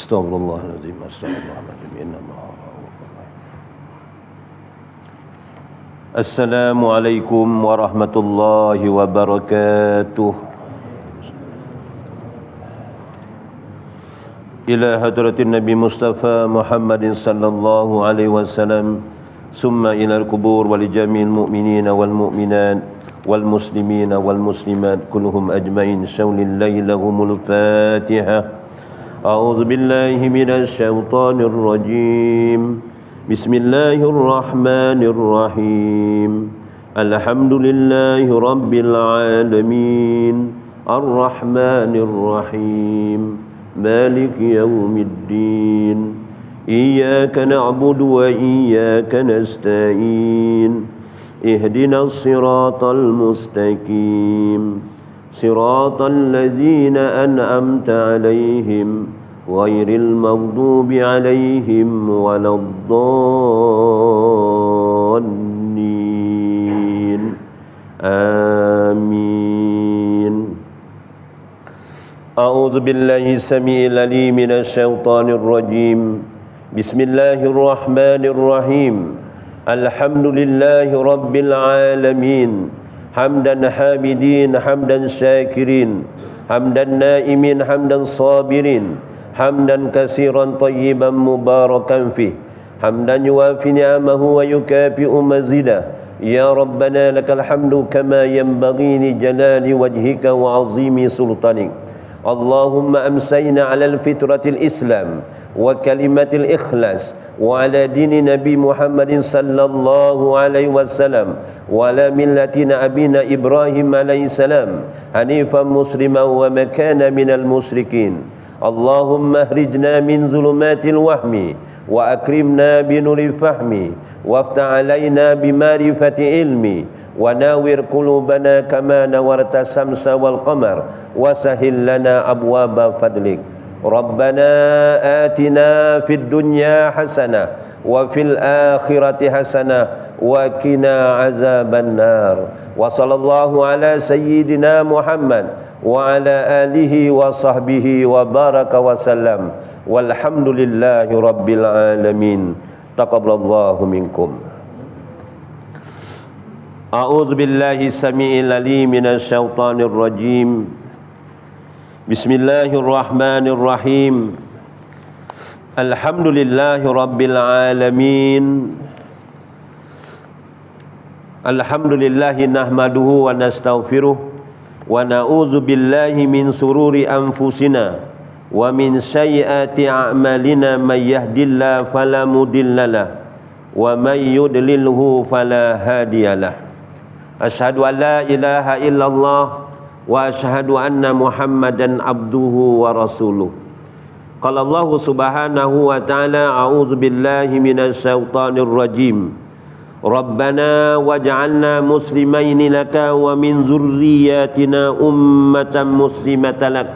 Astaghfirullahaladzim, astaghfirullahaladzim, innallah. Assalamualaikum warahmatullahi wabarakatuh. Ila hadratin Nabi Mustafa Muhammadin sallallahu alaihi wasallam, summa ila al-qubur wal jamil mu'minina wal mu'minat wal muslimina wal muslimat kulluhum ajmain. Syaulillahi lahumul Fatihah. A'udzu billahi minasy syaithanir rajim. Bismillahirrahmanirrahim. Alhamdulillahi rabbil alamin. Arrahmanir rahim. Maliki yaumiddin. Iyyaka na'budu wa iyyaka nasta'in. Ihdinas siratal mustaqim. Siratal ladzina an'amta 'alaihim ghairil maghdubi 'alaihim waladdallin. Amin. A'udzu billahi samii'il 'aliim minasy syaithaanir rajiim. Bismillahirrahmanirrahim. Alhamdulillahi rabbil alamin. Hamdan hamidin, hamdan syakirin, hamdan naimin, hamdan sabirin, hamdan kasiran tayyiban mubarakan fih, hamdan yuwafi ni'amahu wa yukafi'u mazidah. Ya Rabbana lakal hamdu kama yanbaghi li jalali wajhika wa azimi sultanik. Allahumma amsayna ala al-fitratil Islam wa kalimatil ikhlas wa ala dini Nabi Muhammadin sallallahu alaihi wasallam wa ala millatina abina Ibrahim alaihi salam hanifan musliman wa makana minal musyrikin. Allahumma ahrijna min zulumatil wahmi wa akrimna binuri fahmi waftah alaina bimarifati ilmi wa nawir qulubana kama nawarta samsa wal qamar wa sahil lana abwaba fadlik. Rabbana atina fid dunya hasanah wa fil akhirati hasanah wa qina azaban nar. Wa sallallahu ala sayyidina Muhammad wa ala alihi wa sahbihi wa baraka wa sallam. Walhamdulillahi rabbil alamin. Taqabbalallahu minkum. A'udzu billahi samii'il 'aliim minasy syaithaanir rajiim. Bismillahirrahmanirrahim. Alhamdulillahi rabbil alamin. Alhamdulillahi nahmaduhu wa nastaghfiruh wa na'udzu billahi min sururi anfusina wa min sayyiati a'malina. May yahdihillahu fala mudhillalah wa may yudlilhu fala hadiyalah. Asyhadu an la ilaha illallah wa asyhadu anna Muhammadan abduhu wa rasuluh. Qala Allah subhanahu wa ta'ala, a'udzu billahi minasy syaithanir rajim. Rabbana waj'alna muslimaini laka wa min dzurriyyatina ummatan muslimatan lak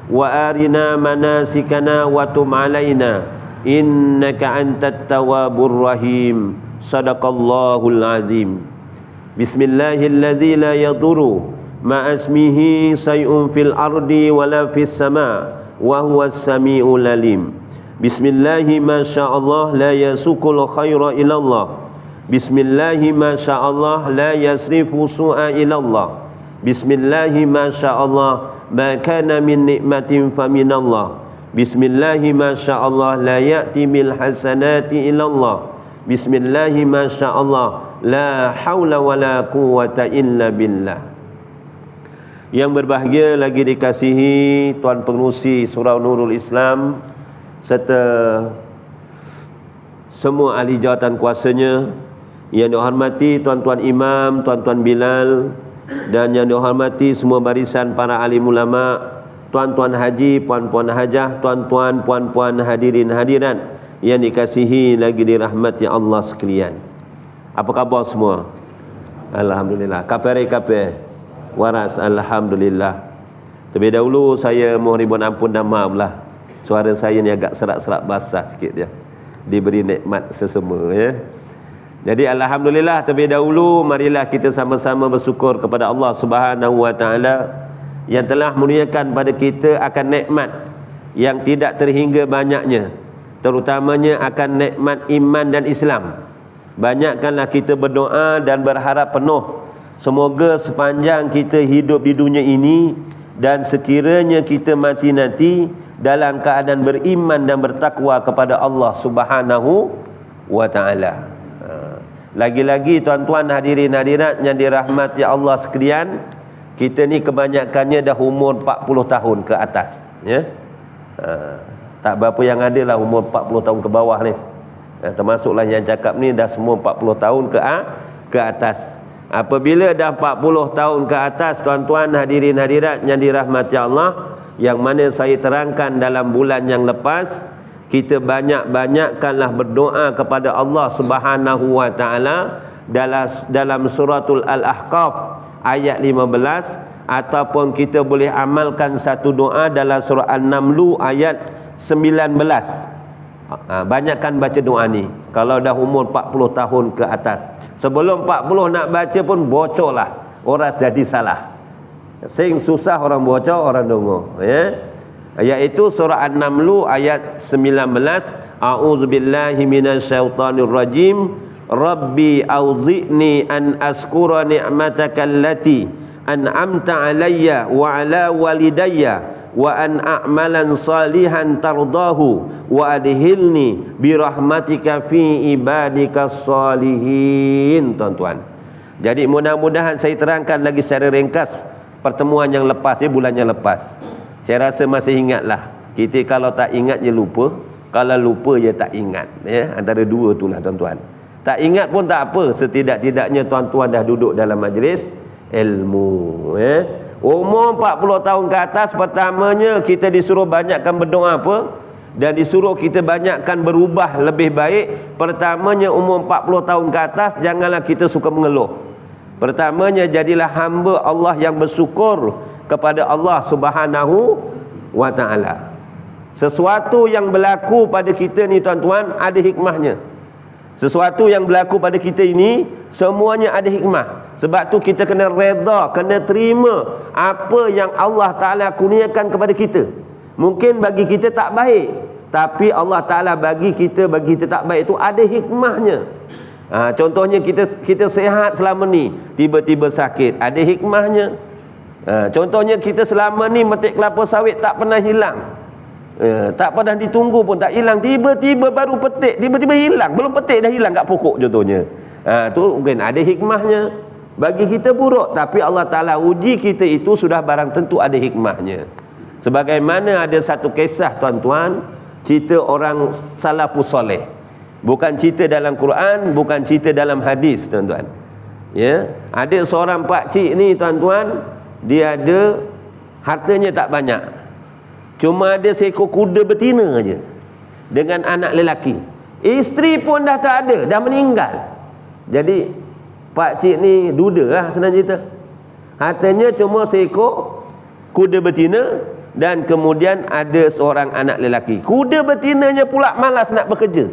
wa arina manasikana wa tub 'alaina innaka antat tawwabur rahim. Shadaqallahul azim. Bismillahilladzi la yadurru ma'asmihi say'un fil ardi wala fis sama' wa huwas sami'ul alim. Bismillahi ma sya'allah la yasukul khaira ilallah. Bismillahi ma sya'allah la yasrifu su'a ilallah. Bismillahi ma sya'allah ma kana min ni'matin faminallah. Bismillahi ma sya'allah la ya'ti bil hasanati ilallah. Bismillahi ma sya'allah la haula wala quwwata illa billah. Yang berbahagia lagi dikasihi Tuan Pengerusi Surau Nurul Islam serta semua ahli jawatan kuasanya, yang dihormati tuan-tuan imam, tuan-tuan Bilal, dan yang dihormati semua barisan para alim ulama, tuan-tuan haji, puan-puan hajah, tuan-tuan, puan-puan hadirin hadirat yang dikasihi lagi dirahmati Allah sekalian. Apa khabar semua? Alhamdulillah. Kape waras, alhamdulillah. Terlebih dahulu saya mohon ribuan ampun dan maaf lah, suara saya ni agak serak-serak basah sikit dia. Diberi nikmat sesama ya. Jadi alhamdulillah, terlebih dahulu marilah kita sama-sama bersyukur kepada Allah Subhanahu wa taala yang telah menurunkan pada kita akan nikmat yang tidak terhingga banyaknya, terutamanya akan nikmat iman dan Islam. Banyakkanlah kita berdoa dan berharap penuh semoga sepanjang kita hidup di dunia ini dan sekiranya kita mati nanti dalam keadaan beriman dan bertakwa kepada Allah Subhanahu wa taala. Lagi-lagi tuan-tuan hadirin hadirat yang dirahmati Allah sekalian, kita ni kebanyakannya dah umur 40 tahun ke atas, ya. Tak berapa yang ada lah umur 40 tahun ke bawah ni. Termasuklah yang cakap ni dah semua 40 tahun ke atas. Apabila dah 40 tahun ke atas, tuan-tuan hadirin hadirat yang dirahmati Allah, yang mana saya terangkan dalam bulan yang lepas, kita banyak-banyakkanlah berdoa kepada Allah Subhanahu wa taala dalam suratul Al-Ahqaf ayat 15, ataupun kita boleh amalkan satu doa dalam surah An-Naml ayat 19. Banyakkan baca doa ni kalau dah umur 40 tahun ke atas. Sebelum 40 nak baca pun bocorlah, orang jadi salah. Sing susah orang bocor, orang dengar, ya. Iaitu surah An-Naml ayat 19. A'udzubillahi minasyaitonir rajim. Rabbi auzi'ni an askura ni'mataka allati an'amta alayya wa ala walidayya wa an a'malan salihan tardahu wa adhilni birahmatika fi ibadikas salihin. Tuan-tuan, jadi mudah-mudahan saya terangkan lagi secara ringkas pertemuan yang lepas, bulan yang lepas. Saya rasa masih ingatlah. Kita kalau tak ingat je lupa, kalau lupa je tak ingat, ya. Antara dua itulah tuan-tuan. Tak ingat pun tak apa, setidak-tidaknya tuan-tuan dah duduk dalam majlis ilmu, ya. Umur 40 tahun ke atas, pertamanya kita disuruh banyakkan berdoa apa? Dan disuruh kita banyakkan berubah lebih baik. Pertamanya umur 40 tahun ke atas, janganlah kita suka mengeluh. Pertamanya jadilah hamba Allah yang bersyukur kepada Allah Subhanahu wa taala. Sesuatu yang berlaku pada kita ni tuan-tuan ada hikmahnya. Sesuatu yang berlaku pada kita ini semuanya ada hikmah. Sebab tu kita kena redha, kena terima apa yang Allah Taala kurniakan kepada kita. Mungkin bagi kita tak baik, tapi Allah Taala bagi kita tak baik itu ada hikmahnya. Contohnya kita sihat selama ni, tiba-tiba sakit, ada hikmahnya. Contohnya kita selama ni metik kelapa sawit tak pernah hilang, tak pernah ditunggu pun tak hilang, tiba-tiba baru petik, tiba-tiba hilang, belum petik dah hilang kat pokok contohnya. Tu mungkin ada hikmahnya. Bagi kita buruk, tapi Allah Ta'ala uji kita itu sudah barang tentu ada hikmahnya. Sebagaimana ada satu kisah tuan-tuan, cerita orang salafus soleh, bukan cerita dalam Quran, bukan cerita dalam hadis tuan-tuan, ya. Ada seorang pakcik ni tuan-tuan, dia ada hartanya tak banyak, cuma ada seekor kuda betina aja dengan anak lelaki. Isteri pun dah tak ada, dah meninggal. Jadi pakcik ni duda lah senang cerita. Hartanya cuma seekor kuda betina dan kemudian ada seorang anak lelaki. Kuda betinanya pula malas nak bekerja,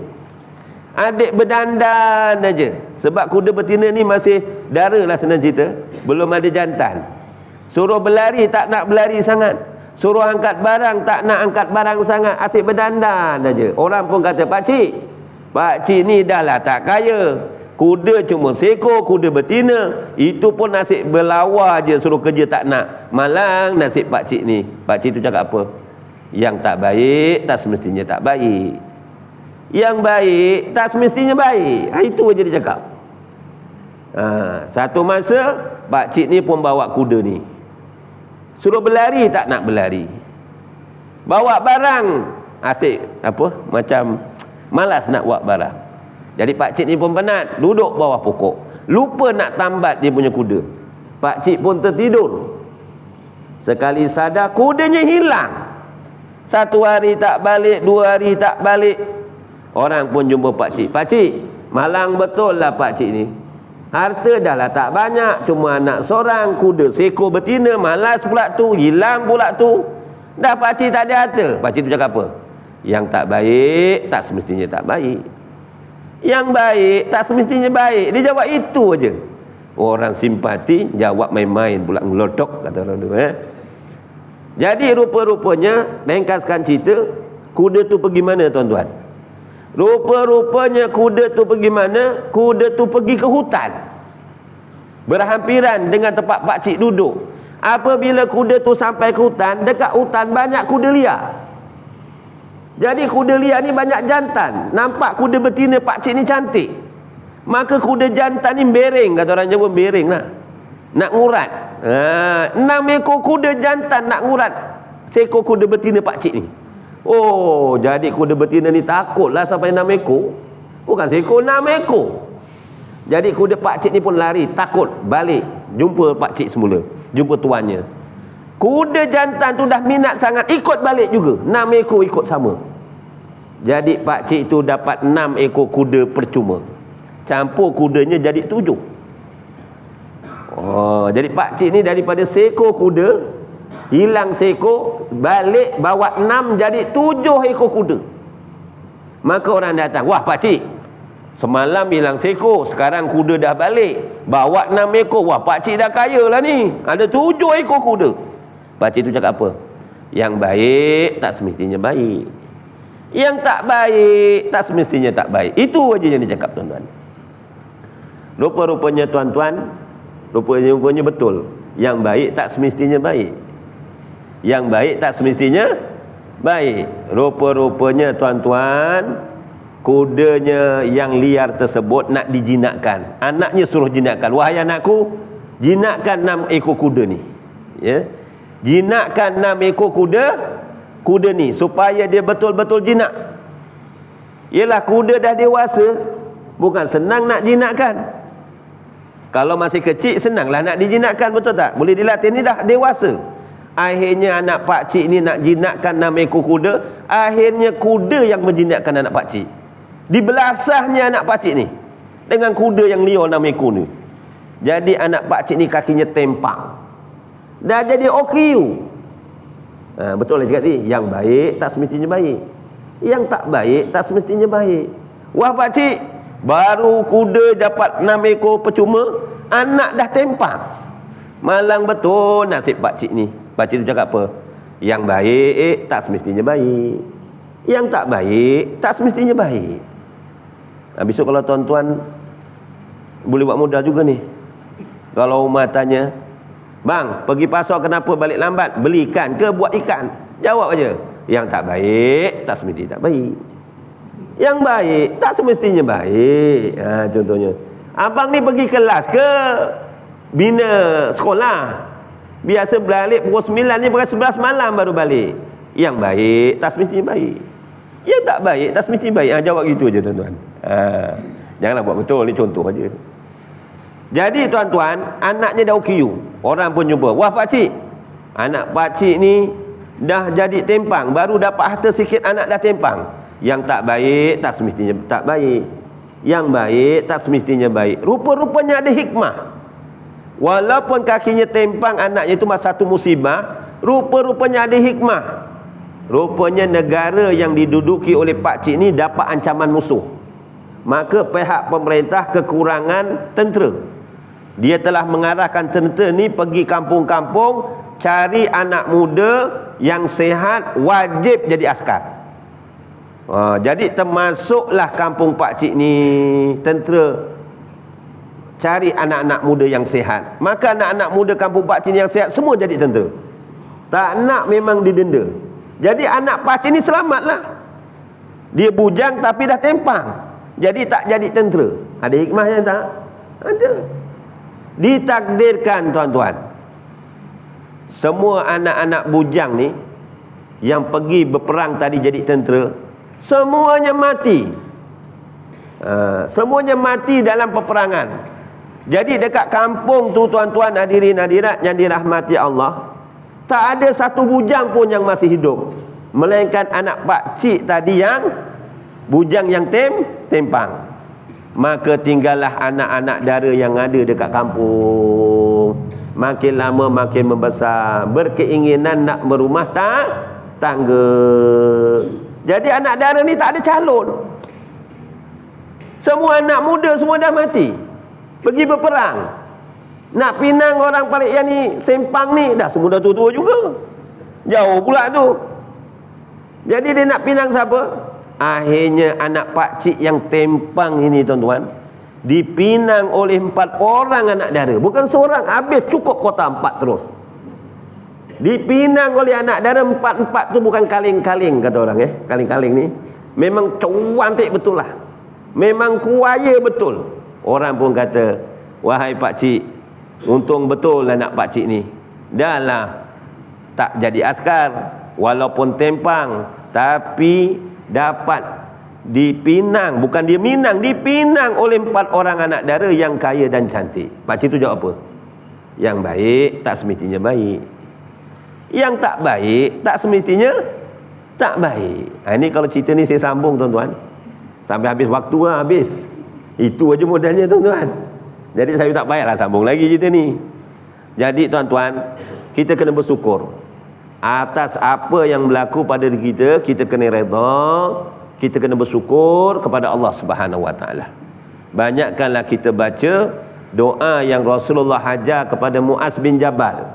adik berdandan aja. Sebab kuda betina ni masih dara lah senang cerita, belum ada jantan. Suruh berlari tak nak berlari sangat, suruh angkat barang tak nak angkat barang sangat, asyik berdandan aja. Orang pun kata, pakcik ni dah lah tak kaya, kuda cuma seekor, kuda betina, itu pun asyik berlawa aja, suruh kerja tak nak. Malang nasib pakcik ni. Pakcik tu cakap apa? Yang tak baik tak semestinya tak baik, yang baik tak semestinya baik. Itu aja dia cakap. Satu masa pakcik ni pun bawa kuda ni, suruh berlari tak nak berlari, bawa barang asyik macam malas nak bawa barang. Jadi pakcik ni pun penat, duduk bawah pokok, lupa nak tambat dia punya kuda. Pakcik pun tertidur. Sekali sadar, kudanya hilang. 1 hari tak balik, 2 hari tak balik. Orang pun jumpa pakcik, malang betul lah pakcik ni, harta dah lah tak banyak, cuma anak seorang, kuda seekor betina, malas pula tu, hilang pula tu. Dah pakcik tak ada harta. Pakcik tu cakap apa? Yang tak baik tak semestinya tak baik, yang baik tak semestinya baik. Dia jawab itu aja. Orang simpati, jawab main-main pula, ngelodok kata orang tu. Jadi rupa-rupanya, ringkaskan cerita, kuda tu pergi mana tuan-tuan? Rupa-rupanya kuda tu pergi mana? Kuda tu pergi ke hutan, berhampiran dengan tempat pakcik duduk. Apabila kuda tu sampai ke hutan, dekat hutan banyak kuda liar. Jadi kuda liar ni banyak jantan. Nampak kuda betina pakcik ni cantik, maka kuda jantan ni bereng, kata orang Jawa, bereng lah, nak ngurat. 6 ekor kuda jantan nak ngurat seekor kuda betina pakcik ni. Oh, jadi kuda betina ni takutlah sampai 6 ekor. Bukan seekor, 6 ekor. Jadi kuda pakcik ni pun lari, takut, balik jumpa pakcik semula, jumpa tuannya. Kuda jantan tu dah minat sangat, ikut balik juga, 6 ekor ikut sama. Jadi pakcik tu dapat 6 ekor kuda percuma, campur kudanya jadi 7. Oh, jadi pakcik ni daripada seekor kuda hilang seekor, balik bawa 6 jadi 7 ekor kuda. Maka orang datang, wah pakcik, semalam hilang seekor, sekarang kuda dah balik, bawa 6 ekor. Wah, pakcik dah kaya lah ni, ada 7 ekor kuda. Pakcik tu cakap apa? Yang baik tak semestinya baik, yang tak baik tak semestinya tak baik. Itu aja yang dia cakap, tuan-tuan. Rupa-rupanya tuan-tuan, rupanya betul, yang baik tak semestinya baik, yang baik tak semestinya baik. Rupa-rupanya tuan-tuan, kudanya yang liar tersebut nak dijinakkan. Anaknya suruh jinakkan, wahai anakku, jinakkan 6 ekor kuda ni, ya, jinakkan 6 ekor kuda ni supaya dia betul-betul jinak. Yelah, kuda dah dewasa, bukan senang nak jinakkan. Kalau masih kecil senanglah nak dijinakkan, betul tak? Boleh dilatih. Ni dah dewasa. Akhirnya anak pakcik ni nak jinakkan 6 ekor kuda. Akhirnya kuda yang menjinakkan anak pakcik. Dibelasahnya anak pakcik ni dengan kuda yang liar 6 ekor ni. Jadi anak pakcik ni kakinya tempang, dah jadi OKU. Betul lah cakap ni, yang baik tak semestinya baik, yang tak baik tak semestinya baik. Wah pakcik, baru kuda dapat 6 ekor percuma, anak dah tempang. Malang betul nasib pakcik ni. Pakcik tu cakap apa? Yang baik tak semestinya baik, yang tak baik tak semestinya baik. Besok kalau tuan-tuan boleh buat modal juga ni. Kalau Umar tanya, bang, pergi pasar kenapa balik lambat? Beli ikan ke buat ikan? Jawab aja, yang tak baik tak semestinya tak baik, yang baik tak semestinya baik. Contohnya, abang ni pergi kelas ke bina sekolah, biasa balik pukul 9 ni, pukul 11 malam baru balik. Yang baik tak semestinya baik, yang tak baik tak semestinya baik. Jawab gitu aja tuan-tuan. Janganlah buat betul, ni contoh aja. Jadi tuan-tuan, anaknya dah OKU, orang pun jumpa, wah pakcik, anak pakcik ni dah jadi tempang, baru dapat harta sikit anak dah tempang. Yang tak baik tak semestinya tak baik, yang baik tak semestinya baik. Rupa-rupanya ada hikmah. Walaupun kakinya tempang anaknya itu masa satu musibah, rupa-rupanya ada hikmah. Rupanya negara yang diduduki oleh pakcik ni dapat ancaman musuh, maka pihak pemerintah kekurangan tentera. Dia telah mengarahkan tentera ni pergi kampung-kampung, cari anak muda yang sehat, wajib jadi askar. Jadi termasuklah kampung pakcik ni, tentera cari anak-anak muda yang sehat. Maka anak-anak muda kampung pakcik ni yang sehat semua jadi tentera. Tak nak memang didenda. Jadi anak pakcik ni selamatlah. Dia bujang tapi dah tempang, jadi tak jadi tentera. Ada hikmahnya tak? Ada. Ditakdirkan tuan-tuan, semua anak-anak bujang ni yang pergi berperang tadi jadi tentera, semuanya mati. Semuanya mati dalam peperangan. Jadi dekat kampung tu tuan-tuan hadirin hadirat yang dirahmati Allah, tak ada satu bujang pun yang masih hidup, melainkan anak pakcik tadi yang bujang yang tempang. Maka tinggallah anak-anak dara yang ada dekat kampung, makin lama makin membesar, berkeinginan nak berumah tangga. Jadi anak dara ni tak ada calon. Semua anak muda semua dah mati, pergi berperang. Nak pinang orang paling yang ni sempang ni dah semua dah tua-tua juga. Jauh pula tu. Jadi dia nak pinang siapa? Akhirnya anak pakcik yang tempang ini tuan-tuan dipinang oleh 4 orang anak dara. Bukan seorang, habis cukup kota 4 terus. Dipinang oleh anak dara 4 tu bukan kaling-kaling kata orang Kaling-kaling ni memang cantik betul lah. Memang kuaya betul. Orang pun kata, wahai pakcik, untung betul anak pakcik ni. Dah lah tak jadi askar, walaupun tempang, tapi dapat dipinang, bukan dia minang, dipinang oleh 4 orang anak dara yang kaya dan cantik. Pakcik tu jawab apa? Yang baik tak semestinya baik, yang tak baik tak semestinya tak baik. Ini kalau cerita ni saya sambung tuan-tuan, sampai habis waktu lah, habis. Itu aja modalnya tuan-tuan. Jadi saya tak payahlah sambung lagi cerita ni. Jadi tuan-tuan, kita kena bersyukur atas apa yang berlaku pada diri kita. Kita kena redha, kita kena bersyukur kepada Allah Subhanahu Wa Taala. Banyakkanlah kita baca doa yang Rasulullah ajar kepada Muaz bin Jabal.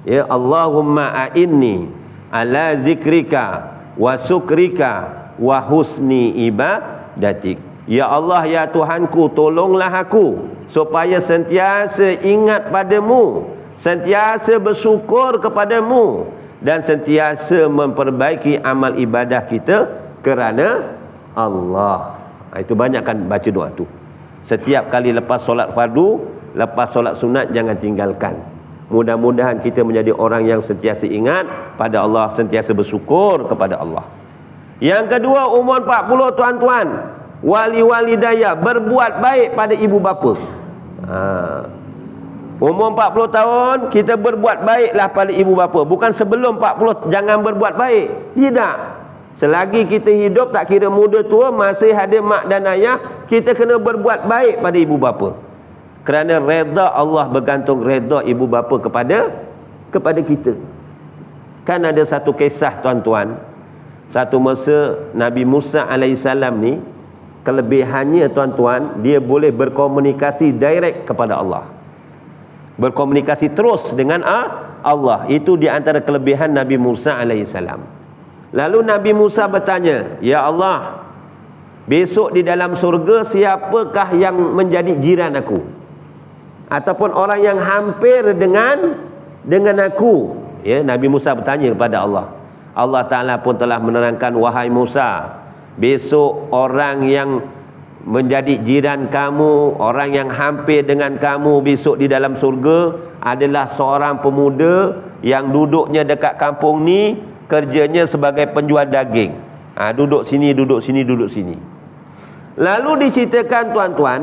Ya Allahumma a'inni ala zikrika wa sukrika wa husni ibadatik. Ya Allah, ya Tuhanku, tolonglah aku supaya sentiasa ingat padamu, sentiasa bersyukur kepadamu, dan sentiasa memperbaiki amal ibadah kita kerana Allah. Itu banyakkan baca doa tu. Setiap kali lepas solat fardu, lepas solat sunat, jangan tinggalkan. Mudah-mudahan kita menjadi orang yang sentiasa ingat pada Allah, sentiasa bersyukur kepada Allah. Yang kedua, umur 40 tuan-tuan, wali-wali daya, berbuat baik pada ibu bapa. Umur 40 tahun kita berbuat baiklah pada ibu bapa. Bukan sebelum 40 jangan berbuat baik. Tidak. Selagi kita hidup, tak kira muda tua, masih ada mak dan ayah, kita kena berbuat baik pada ibu bapa. Kerana redha Allah bergantung redha ibu bapa kepada kita. Kan ada satu kisah tuan-tuan. Satu masa Nabi Musa alaihissalam ni, kelebihannya tuan-tuan, dia boleh berkomunikasi direct kepada Allah. Berkomunikasi terus dengan Allah. Itu di antara kelebihan Nabi Musa alaihissalam. Lalu Nabi Musa bertanya, ya Allah, besok di dalam surga siapakah yang menjadi jiran aku, ataupun orang yang hampir dengan aku? Ya, Nabi Musa bertanya kepada Allah. Allah Ta'ala pun telah menerangkan, wahai Musa, besok orang yang menjadi jiran kamu, orang yang hampir dengan kamu besok di dalam surga adalah seorang pemuda yang duduknya dekat kampung ni, kerjanya sebagai penjual daging. Duduk sini, duduk sini, duduk sini. Lalu diceritakan tuan-tuan,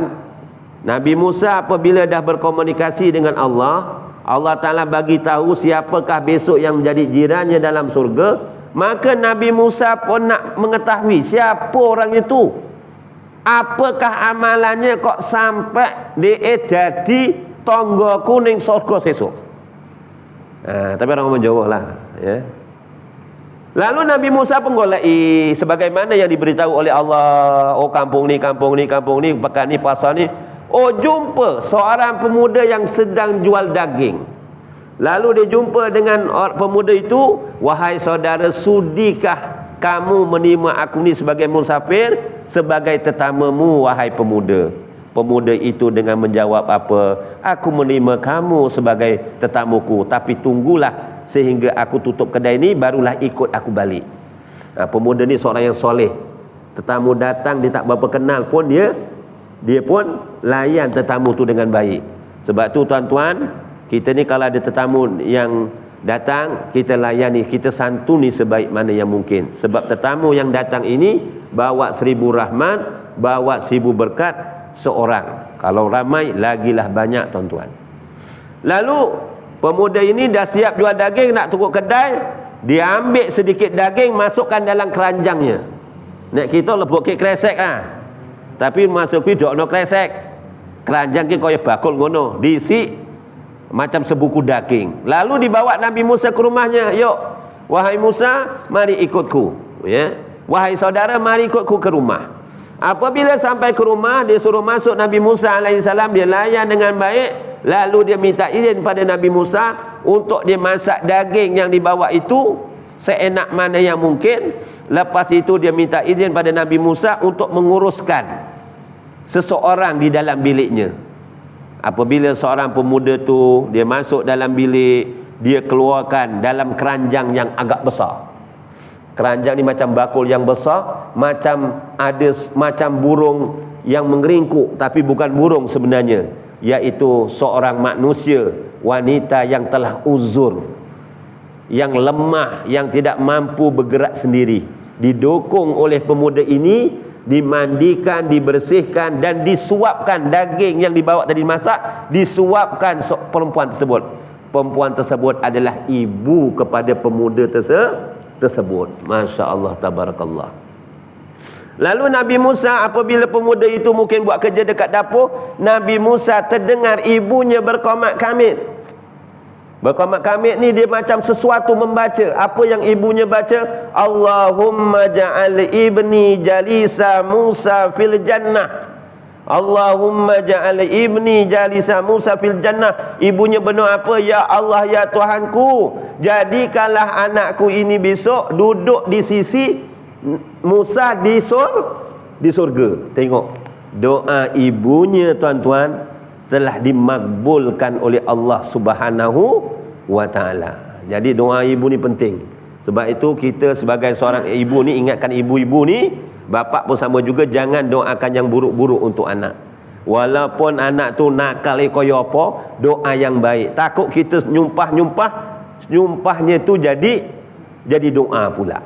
Nabi Musa apabila dah berkomunikasi dengan Allah, Allah Ta'ala bagi tahu siapakah besok yang menjadi jirannya dalam surga. Maka Nabi Musa pun nak mengetahui siapa orang itu, apakah amalannya kok sampai dia jadi tonggo kuning surga sesuk. Tapi orang menjawab lah, ya. Lalu Nabi Musa pun golai sebagaimana yang diberitahu oleh Allah. Oh, kampung ni, kampung ni, kampung ni, pekan ni, pasar ni. Oh, jumpa seorang pemuda yang sedang jual daging. Lalu dia jumpa dengan pemuda itu, wahai saudara, sudikah kamu menerima aku ni sebagai musafir, sebagai tetamumu, wahai pemuda? Pemuda itu dengan menjawab apa? Aku menerima kamu sebagai tetamuku, tapi tunggulah sehingga aku tutup kedai ni, barulah ikut aku balik. Pemuda ni seorang yang soleh. Tetamu datang, dia tak berapa kenal pun, dia pun layan tetamu tu dengan baik. Sebab tu tuan-tuan, kita ni kalau ada tetamu yang datang, kita layani, kita santuni sebaik mana yang mungkin. Sebab tetamu yang datang ini bawa 1000 rahmat, bawa 1000 berkat seorang. Kalau ramai, lagilah banyak tuan-tuan. Lalu pemuda ini dah siap jual daging, nak tutup kedai. Dia ambil sedikit daging, masukkan dalam keranjangnya. Nak kita lepuk kek kresek lah. Tapi masuk pi dok no kresek. Keranjang ki koyo bakul ngono, diisi macam sebuku daging. Lalu dibawa Nabi Musa ke rumahnya. Yuk, wahai Musa, mari ikutku. Ya. Wahai saudara, mari ikutku ke rumah. Apabila sampai ke rumah, dia suruh masuk Nabi Musa alaihissalam. Dia layan dengan baik. Lalu dia minta izin pada Nabi Musa untuk dia masak daging yang dibawa itu seenak mana yang mungkin. Lepas itu dia minta izin pada Nabi Musa untuk menguruskan seseorang di dalam biliknya. Apabila seorang pemuda tu dia masuk dalam bilik, dia keluarkan dalam keranjang yang agak besar. Keranjang ni macam bakul yang besar, macam ada macam burung yang mengeringkuk, tapi bukan burung sebenarnya, iaitu seorang manusia, wanita yang telah uzur, yang lemah, yang tidak mampu bergerak sendiri. Didukung oleh pemuda ini, dimandikan, dibersihkan dan disuapkan daging yang dibawa tadi masak, disuapkan perempuan tersebut. Perempuan tersebut adalah ibu kepada pemuda tersebut. Masya Allah, tabarakallah. Lalu Nabi Musa, apabila pemuda itu mungkin buat kerja dekat dapur, Nabi Musa terdengar ibunya berqamat kamit. Berqamat kamit ni dia macam sesuatu membaca. Apa yang ibunya baca? Allahumma ja'al ibni jalisa Musa fil jannah. Allahumma ja'al ibni jalisa Musa fil jannah. Ibunya berdoa apa? Ya Allah, ya Tuhanku, jadikanlah anakku ini besok duduk di sisi Musa di surga. Tengok, doa ibunya tuan-tuan telah dimakbulkan oleh Allah Subhanahu wa taala. Jadi doa ibu ni penting. Sebab itu kita sebagai seorang ibu ni, ingatkan ibu-ibu ni, bapa pun sama juga, jangan doakan yang buruk-buruk untuk anak. Walaupun anak tu nakal kaya apa, doa yang baik. Takut kita nyumpahnya tu jadi doa pula.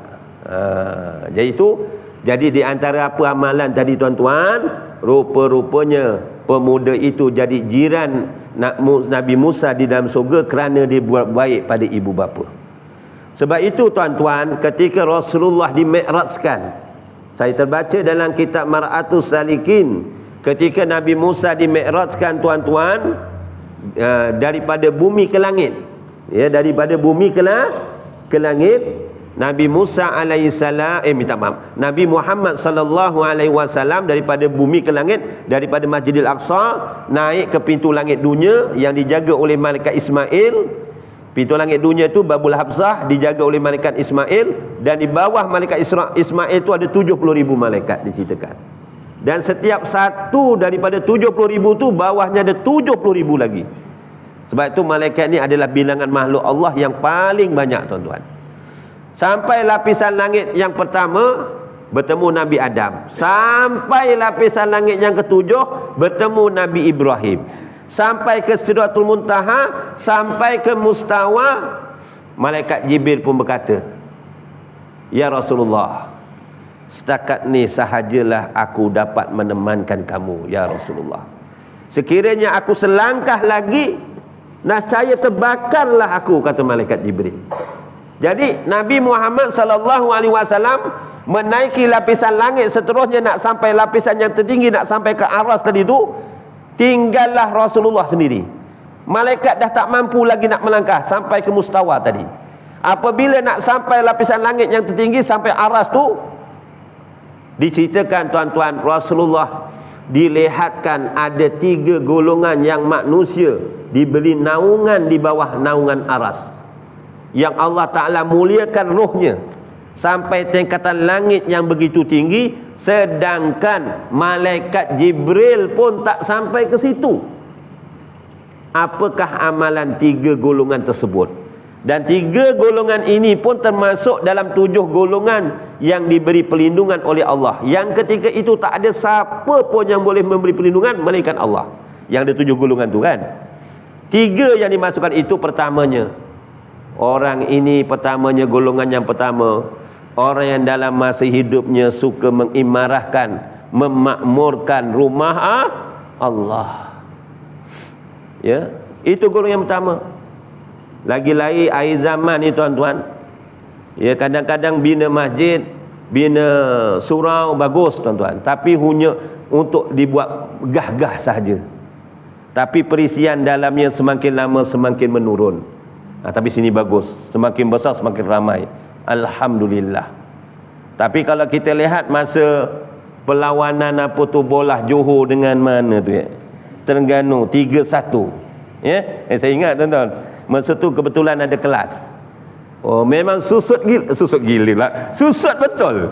Jadi di antara apa amalan tadi tuan-tuan, rupa-rupanya pemuda itu jadi jiran Nabi Musa di dalam surga kerana dia buat baik pada ibu bapa. Sebab itu tuan-tuan, ketika Rasulullah dimi'rajkan, saya terbaca dalam kitab Mar'atus Salikin, ketika Nabi Musa dimi'rajkan tuan-tuan, daripada bumi ke langit, ya, daripada bumi ke langit, Nabi Musa alaihissalam, Nabi Muhammad sallallahu alaihi wasallam daripada bumi ke langit, daripada Masjidil Aqsa naik ke pintu langit dunia yang dijaga oleh malaikat Ismail. Pintu langit dunia itu Babul Habsah, dijaga oleh malaikat Ismail, dan di bawah malaikat Ismail itu ada 70,000 malaikat diceritakan. Dan setiap satu daripada 70,000 tu bawahnya ada 70,000 lagi. Sebab itu malaikat ni adalah bilangan makhluk Allah yang paling banyak tuan-tuan. Sampai lapisan langit yang pertama bertemu Nabi Adam. Sampai lapisan langit yang ketujuh bertemu Nabi Ibrahim. Sampai ke Sidratul Muntaha, sampai ke Mustawa, malaikat Jibril pun berkata, ya Rasulullah, setakat ni sahajalah aku dapat menemankan kamu, ya Rasulullah. Sekiranya aku selangkah lagi, nascaya terbakarlah aku, kata malaikat Jibril. Jadi Nabi Muhammad sallallahu alaihi wasallam menaiki lapisan langit seterusnya, nak sampai lapisan yang tertinggi, nak sampai ke aras tadi tu, tinggallah Rasulullah sendiri. Malaikat dah tak mampu lagi nak melangkah sampai ke mustawa tadi. Apabila nak sampai lapisan langit yang tertinggi, sampai aras tu, diceritakan tuan-tuan, Rasulullah dilihatkan ada 3 golongan yang manusia diberi naungan di bawah naungan aras, yang Allah Ta'ala muliakan rohnya sampai tingkatan langit yang begitu tinggi, sedangkan malaikat Jibril pun tak sampai ke situ. Apakah amalan 3 golongan tersebut? Dan 3 golongan ini pun termasuk dalam 7 golongan yang diberi perlindungan oleh Allah, yang ketika itu tak ada siapa pun yang boleh memberi perlindungan melainkan Allah. Yang ada 7 golongan tu kan. 3 yang dimasukkan itu, pertamanya, orang ini pertamanya, golongan yang pertama, orang yang dalam masa hidupnya suka mengimarahkan, memakmurkan rumah Allah. Ya, itu golongan yang pertama. Lagi-lagi akhir zaman ni tuan-tuan, ya, kadang-kadang bina masjid, bina surau bagus tuan-tuan, tapi hanya untuk dibuat gah-gah sahaja. Tapi perisian dalamnya semakin lama semakin menurun. Tapi sini bagus, semakin besar semakin ramai, alhamdulillah. Tapi kalau kita lihat masa perlawanan apa tu bola Johor dengan mana tu ya, Terengganu 3-1, ya, saya ingat tuan-tuan, Masa tu kebetulan ada kelas. Oh, memang susut gila lah. Susut betul.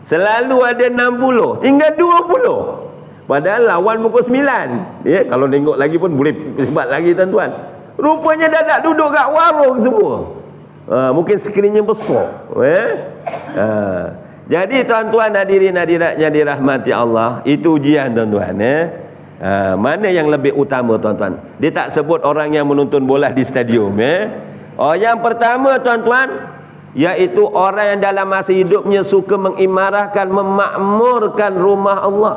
Selalu ada 60, tinggal 20. Padahal lawan pukul 9. Ya, kalau tengok lagi pun boleh sebat lagi tuan-tuan. Rupanya dah duduk kat warung semua. Mungkin skrinnya besar. Jadi tuan-tuan hadirin hadiratnya dirahmati Allah, itu ujian tuan-tuan. Mana yang lebih utama tuan-tuan? Dia tak sebut orang yang menonton bola di stadium. Yang pertama tuan-tuan, iaitu orang yang dalam masa hidupnya suka mengimarahkan, memakmurkan rumah Allah.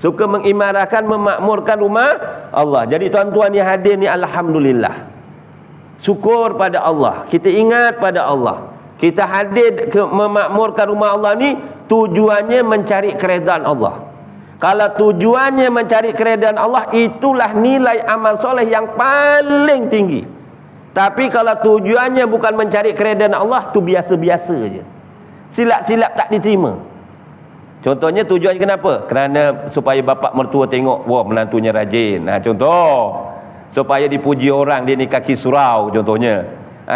Suka mengimarahkan, memakmurkan rumah Allah. Jadi tuan-tuan yang hadir ni, alhamdulillah, syukur pada Allah. Kita ingat pada Allah. Kita hadir memakmurkan rumah Allah ni tujuannya mencari keredaan Allah. Kalau tujuannya mencari keredaan Allah, itulah nilai amal soleh yang paling tinggi. Tapi kalau tujuannya bukan mencari keredaan Allah, tu biasa-biasa je. Silap-silap tak diterima. Contohnya tujuannya kenapa? Kerana supaya bapa mertua tengok, wah menantunya rajin. Contoh, supaya dipuji orang dia ni kaki surau contohnya.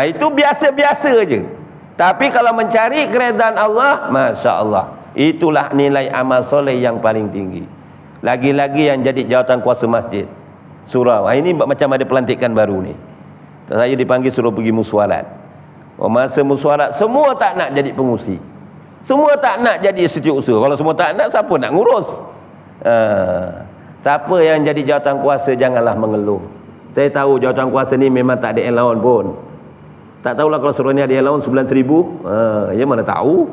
Itu biasa-biasa je. Tapi kalau mencari keredaan Allah, Masya Allah, itulah nilai amal soleh yang paling tinggi. Lagi-lagi yang jadi jawatan kuasa masjid surau. Ini macam ada pelantikan baru ni. Saya dipanggil suruh pergi musyawarat. Masa musyawarat semua tak nak jadi pengusi. Semua tak nak jadi setiausaha. Kalau semua tak nak, siapa nak ngurus? Siapa yang jadi jawatan kuasa, janganlah mengeluh. Saya tahu jawatan kuasa ni memang tak ada allowance pun. Tak tahulah kalau suruh ni ada allowance 9,000. Ya mana tahu.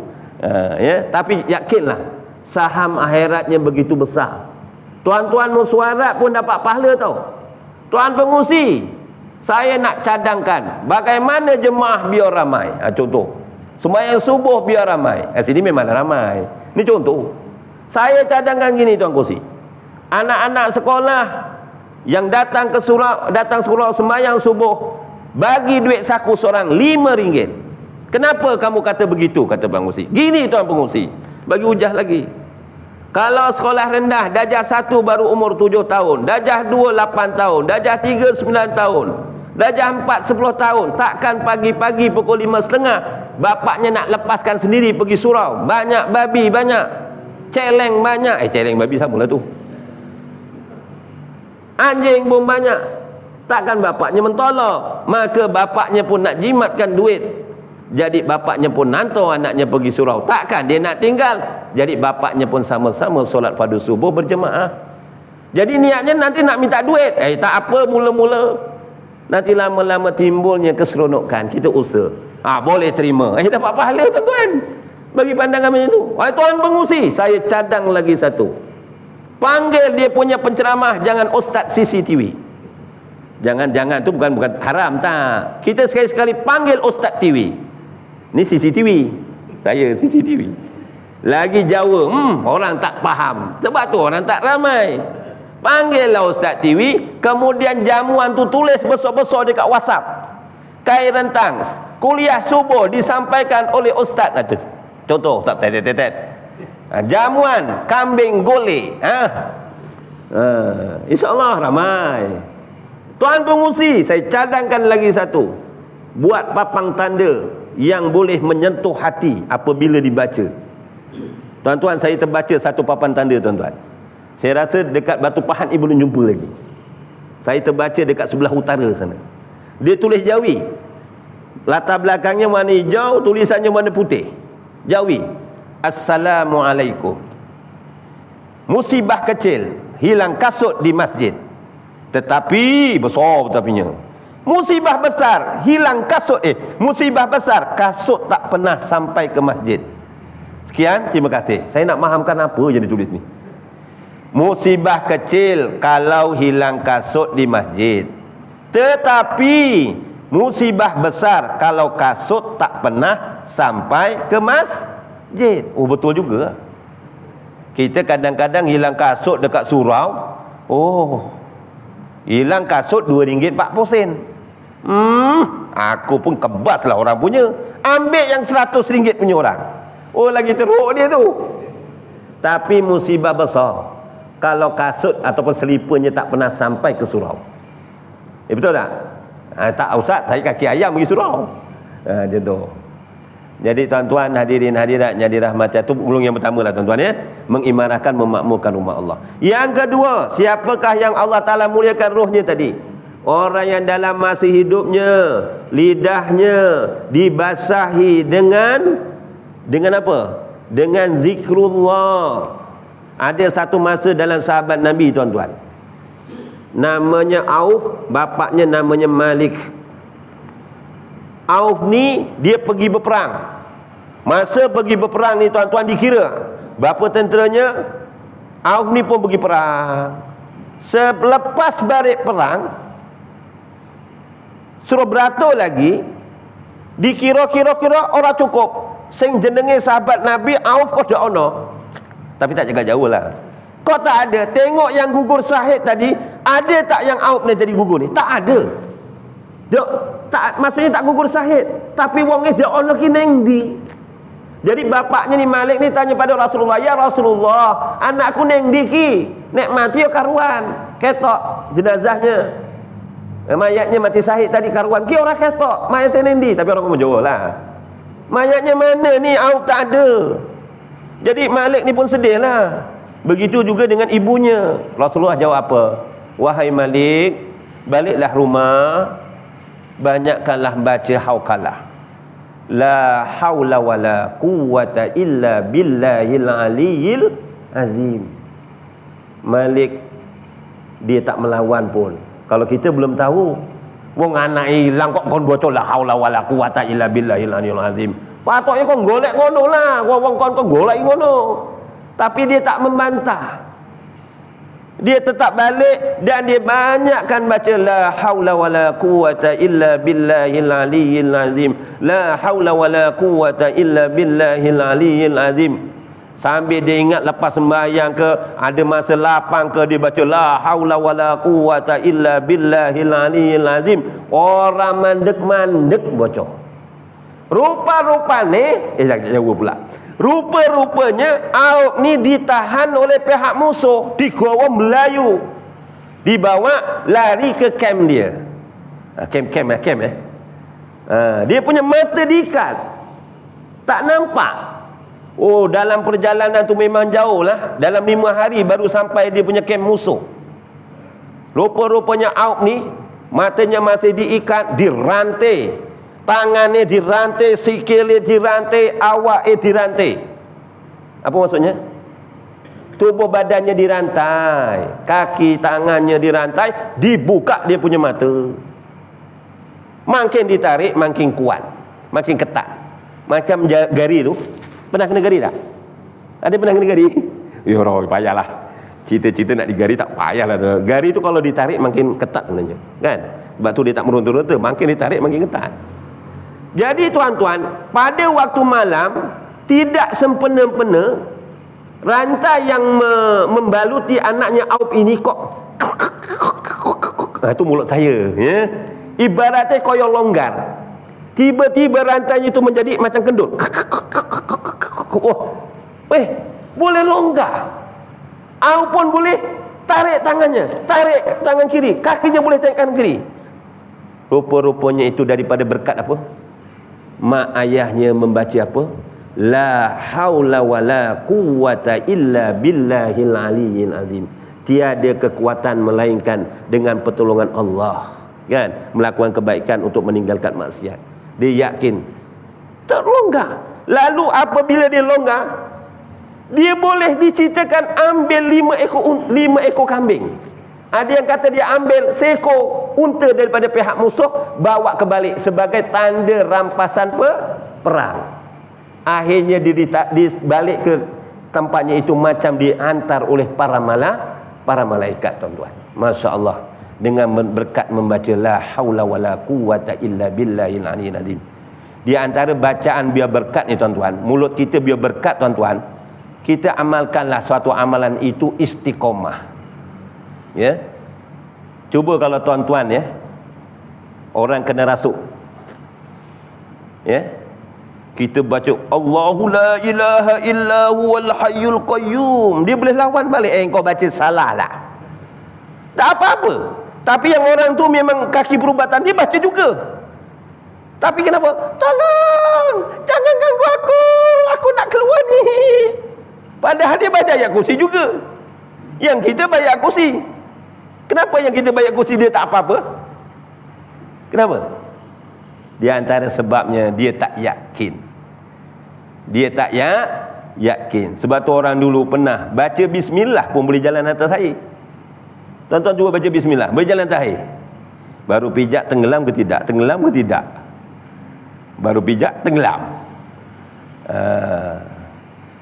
Tapi yakinlah, saham akhiratnya begitu besar. Tuan-tuan musyawarat pun dapat pahala tau. Tuan pengusi, saya nak cadangkan bagaimana jemaah biar ramai. Contoh, sembahyang subuh biar ramai. Sini memang ramai. Ini contoh. Saya cadangkan gini tuan pengusi. Anak-anak sekolah yang datang surau sembahyang subuh, bagi duit saku seorang RM5. Kenapa kamu kata begitu? Kata pengusi. Gini tuan pengusi, bagi hujah lagi. Kalau sekolah rendah, darjah 1 baru umur 7 tahun, darjah 2 8 tahun, darjah 3 9 tahun, darjah 4 10 tahun, takkan pagi-pagi pukul 5.30 bapaknya nak lepaskan sendiri pergi surau? Banyak babi, banyak celeng, banyak. Celeng babi sama lah tu. Anjing pun banyak. Takkan bapaknya mentolak. Maka bapaknya pun nak jimatkan duit. Jadi bapaknya pun hantar anaknya pergi surau. Takkan dia nak tinggal. Jadi bapaknya pun sama-sama solat fardu subuh berjemaah. Jadi niatnya nanti nak minta duit. Tak apa mula-mula. Nanti lama-lama timbulnya keseronokan. Kita usaha. Boleh terima. Dapat pahala tuan-tuan. Bagi pandangan macam tu. Tuan pengusi, saya cadang lagi satu. Panggil dia punya penceramah, jangan ustaz CCTV. Jangan tu bukan haram tak. Kita sekali-sekali panggil ustaz TV. Ni CCTV. Saya CCTV. Lagi Jawa, orang tak faham. Sebab tu orang tak ramai. Panggillah ustaz TV, kemudian jamuan tu tulis besar-besar dekat WhatsApp. Kain rentang, kuliah subuh disampaikan oleh ustaz. Contoh ustaz tet. Jamuan kambing golek. InsyaAllah ramai. Tuan pengusi, saya cadangkan lagi satu. Buat papang tanda yang boleh menyentuh hati apabila dibaca. Tuan-tuan, saya terbaca satu papan tanda tuan-tuan. Saya rasa dekat Batu Pahat ni belum jumpa lagi. Saya terbaca dekat sebelah utara sana. Dia tulis Jawi. Latar belakangnya warna hijau, tulisannya warna putih. Jawi. Assalamualaikum. Musibah kecil, hilang kasut di masjid. Tetapi besar tetapinya. Musibah besar, hilang kasut. Musibah besar, kasut tak pernah sampai ke masjid. Sekian, terima kasih. Saya nak fahamkan apa yang ditulis ni. Musibah kecil kalau hilang kasut di masjid. Tetapi musibah besar kalau kasut tak pernah sampai ke masjid. Betul juga. Kita kadang-kadang hilang kasut dekat surau. Hilang kasut RM2.40. Aku pun kebaslah orang punya. Ambil yang RM100 punya orang. Lagi teruk dia tu. Tapi musibah besar kalau kasut ataupun selipernya tak pernah sampai ke surau. Betul tak? Tak Ustaz, saya kaki ayam pergi surau. Macam tu. Jadi tuan-tuan, hadirin hadirat yang dirahmati, itu ulung yang pertama lah tuan-tuan ya, mengimarahkan, memakmurkan rumah Allah. Yang kedua, siapakah yang Allah Ta'ala muliakan rohnya tadi? Orang yang dalam masa hidupnya lidahnya dibasahi dengan apa? Dengan zikrullah. Ada satu masa dalam sahabat Nabi tuan-tuan, namanya Auf, bapaknya namanya Malik. Auf ni dia pergi berperang. Masa pergi berperang ni tuan-tuan, dikira berapa tenteranya. Auf ni pun pergi perang. Selepas balik perang, suruh beratur lagi, dikira-kira orang cukup. Sing jenenge sahabat Nabi Auf kau dak ono. Tapi tak jaga jauh lah. Kau tak ada. Tengok yang gugur syahid tadi, ada tak yang Auf ni jadi gugur ni? Tak ada. Tak, maksudnya tak gugur syahid. Tapi wong ni dak ono ki neng di. Jadi bapaknya ni Malik ni tanya pada Rasulullah, "Ya Rasulullah, anakku neng di ki? Nek mati yo karuan." Ketok jenazahnya. Mayatnya mati syahid tadi karuan. Ki orang ketok, mayatnya neng di, tapi orang pun menjawab lah. Mayatnya mana ni? Auf tak ada. Jadi Malik ni pun sedih lah. Begitu juga dengan ibunya. Rasulullah jawab apa? "Wahai Malik, baliklah rumah, banyakkanlah baca hauqalah. La haula wala quwwata illa billahil aliyyil azim." Malik dia tak melawan pun. Kalau kita belum tahu, wong anak hilang kok kon bocor la haula wala quwwata illa billahil aliyyil azim. Patutnya kon golek ngono lah. Wong kon golek ngono. Tapi dia tak membantah. Dia tetap balik dan dia banyakkan baca la haula wala quwwata illa billahil aliyyil azim. La haula wala quwwata illa billahil aliyyil azim. Sambil dia ingat lepas sembahyang ke, ada masa lapang ke, dia baca la haula wala quwwata illa billahil aliyyil azim. Orang mandek-mandek bocor. Rupa-rupanya jauh pula. Rupa-rupanya Auf ni ditahan oleh pihak musuh di Goa Melayu. Dibawa lari ke kamp dia. Kamp. Dia punya mata diikat. Tak nampak. Oh, dalam perjalanan tu memang jauh lah. Dalam 5 hari baru sampai dia punya kamp musuh. Rupa-rupanya Auf ni matanya masih diikat, dirantai. Tangannya dirantai, sikilnya dirantai, awaknya dirantai. Apa maksudnya? Tubuh badannya dirantai, kaki tangannya dirantai, dibuka dia punya mata. Makin ditarik makin kuat, makin ketat. Macam gari tu. Pernah kena gari tak? Ada pernah kena gari? Ya Allah, payahlah. Cita-cita nak digari tak payahlah. Gari tu kalau ditarik makin ketat sebenarnya, kan? Sebab tu dia tak meruntuh-runtuh, makin ditarik makin ketat. Jadi tuan-tuan, pada waktu malam tidak sempena-pena rantai yang membaluti anaknya Auf ini kok itu mulut saya ya. Ibaratnya koyo longgar. Tiba-tiba rantainya itu menjadi macam kendut. Boleh longgar. Auf pun boleh tarik tangannya, tarik tangan kiri, kakinya boleh tarik tangan kiri. Rupa-rupanya itu daripada berkat apa? Mak ayahnya membaca apa? La haula wala quwwata illa billahil aliyyil azim. Tiada kekuatan melainkan dengan pertolongan Allah, kan? Melakukan kebaikan untuk meninggalkan maksiat. Dia yakin terlonggar. Lalu apabila dia longgar, dia boleh diceritakan ambil 5 ekor kambing. Ada yang kata dia ambil seekor unta daripada pihak musuh, bawa kebalik sebagai tanda rampasan perang. Akhirnya dibalik ke tempatnya itu macam diantar oleh para malaikat, tuan-tuan. Masya Allah. Dengan berkat membaca la haula wala quwwata illa billahil aliyyil azim. Di antara bacaan biar berkat ni tuan-tuan, mulut kita biar berkat tuan-tuan, kita amalkanlah suatu amalan itu istiqomah. Ya. Cuba kalau tuan-tuan ya, orang kena rasuk. Ya. Kita baca Allahu la ilaha illa huwal hayyul qayyum. Dia boleh lawan balik, kau baca salah lah. Tak apa-apa. Tapi yang orang tu memang kaki perubatan, dia baca juga. Tapi kenapa? Tolong, jangan ganggu aku nak keluar ni. Padahal dia baca ayat kursi juga. Yang kita baca ayat kursi. Kenapa yang kita baca ayat kursi dia tak apa-apa? Kenapa? Di antara sebabnya dia tak yakin. Dia tak yakin. Sebab tu orang dulu pernah baca bismillah pun boleh jalan atas air. Tuan-tuan cuba baca bismillah, boleh jalan atas air. Baru pijak tenggelam ke tidak? Tenggelam ke tidak? Baru pijak tenggelam.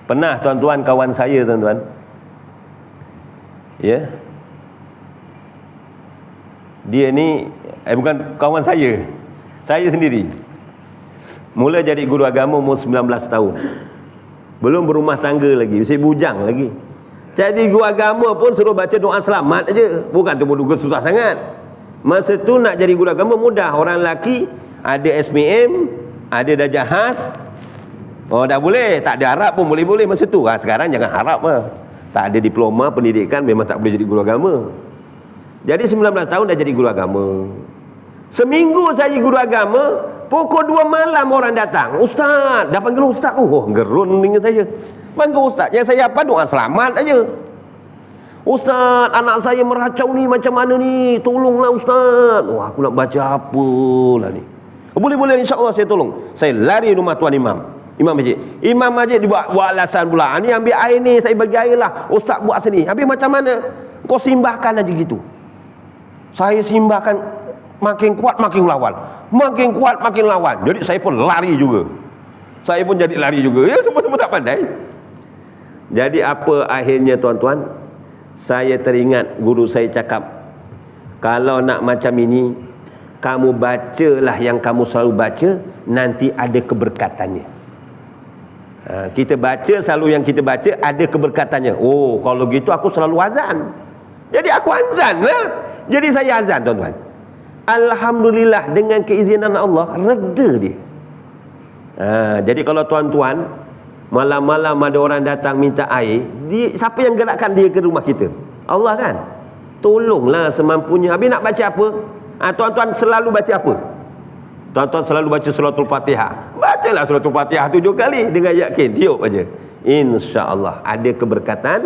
Pernah tuan-tuan kawan saya tuan-tuan, ya, dia ni bukan kawan saya sendiri. Mula jadi guru agama umur 19 tahun, belum berumah tangga lagi, masih bujang lagi. Jadi guru agama pun suruh baca doa selamat aja, bukan tunggu-tunggu susah sangat. Masa tu nak jadi guru agama mudah. Orang lelaki ada SPM, ada darjah khas. Oh dah boleh, tak ada Arab pun boleh-boleh masa tu. Sekarang jangan harap lah. Tak ada diploma pendidikan memang tak boleh jadi guru agama. Jadi 19 tahun dah jadi guru agama. Seminggu saya guru agama, pukul 2 malam orang datang. Ustaz, dah panggil ustaz tu. Oh gerun dengan saya. Panggil ustaz, yang saya apa doa selamat aja. Ustaz, anak saya meracau ni macam mana ni? Tolonglah ustaz. Wah, aku nak baca apalah ni. Boleh-boleh insya-Allah saya tolong. Saya lari rumah tuan imam. Imam masjid dibuat alasan pula. Ni ambil air ni, saya bagi air lah. Ustaz buat sini. Habis macam mana? Kau simbahkan aja gitu. Saya simbahkan, makin kuat makin lawan. Makin kuat makin lawan. Jadi saya pun lari juga. Saya pun jadi lari juga. Ya semua-semua tak pandai. Jadi apa akhirnya tuan-tuan? Saya teringat guru saya cakap, kalau nak macam ini, kamu bacalah yang kamu selalu baca, nanti ada keberkatannya. Kita baca selalu yang kita baca, ada keberkatannya. Oh, kalau gitu aku selalu azan. Jadi aku azan lah. Jadi saya azan tuan-tuan. Alhamdulillah dengan keizinan Allah, reda dia. Jadi kalau tuan-tuan malam-malam ada orang datang minta air, siapa yang gerakkan dia ke rumah kita? Allah kan? Tolonglah semampunya. Habis nak baca apa? Tuan-tuan selalu baca apa? Tuan-tuan selalu baca suratul Fatihah. Bacalah suratul Fatihah 7 kali dengan yakin, tiup aja. Insya-Allah ada keberkatan,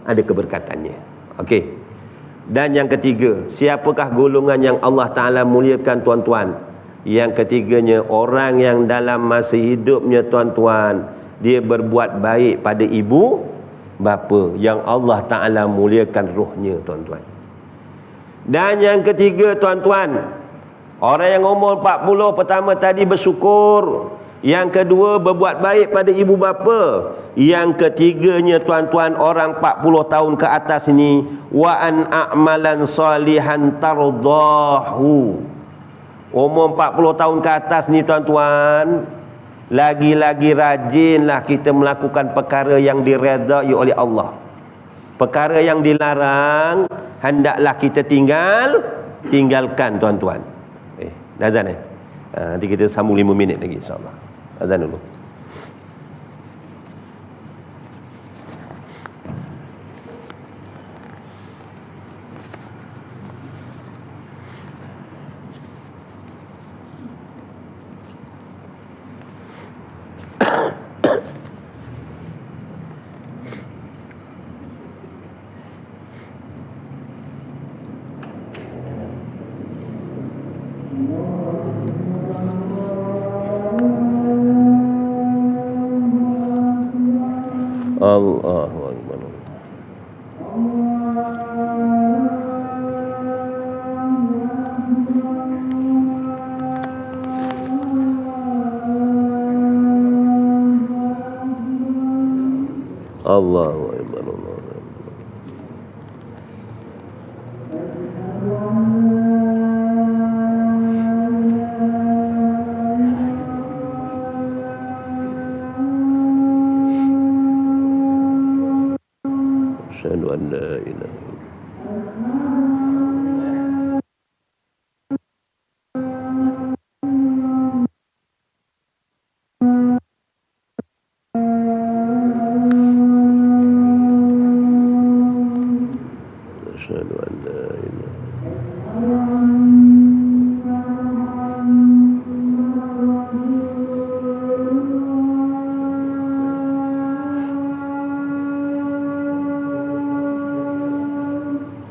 ada keberkatannya. Okey. Dan yang ketiga, siapakah golongan yang Allah Ta'ala muliakan tuan-tuan? Yang ketiganya, orang yang dalam masa hidupnya tuan-tuan, dia berbuat baik pada ibu bapa, yang Allah Ta'ala muliakan rohnya tuan-tuan. Dan yang ketiga tuan-tuan, orang yang umur 40 pertama tadi bersyukur. Yang kedua berbuat baik pada ibu bapa. Yang ketiganya tuan-tuan, orang 40 tahun ke atas ini, wa an a'malan salihan tardahu. Umur 40 tahun ke atas ni tuan-tuan, lagi-lagi rajinlah kita melakukan perkara yang diredai oleh Allah. Perkara yang dilarang hendaklah kita tinggalkan tuan-tuan. Azan nanti kita sambung 5 minit lagi insya-Allah. Azan dulu. Allahu Akbar. Allahu Akbar. Asyhadu an la ilaha asyhadu an la ilaha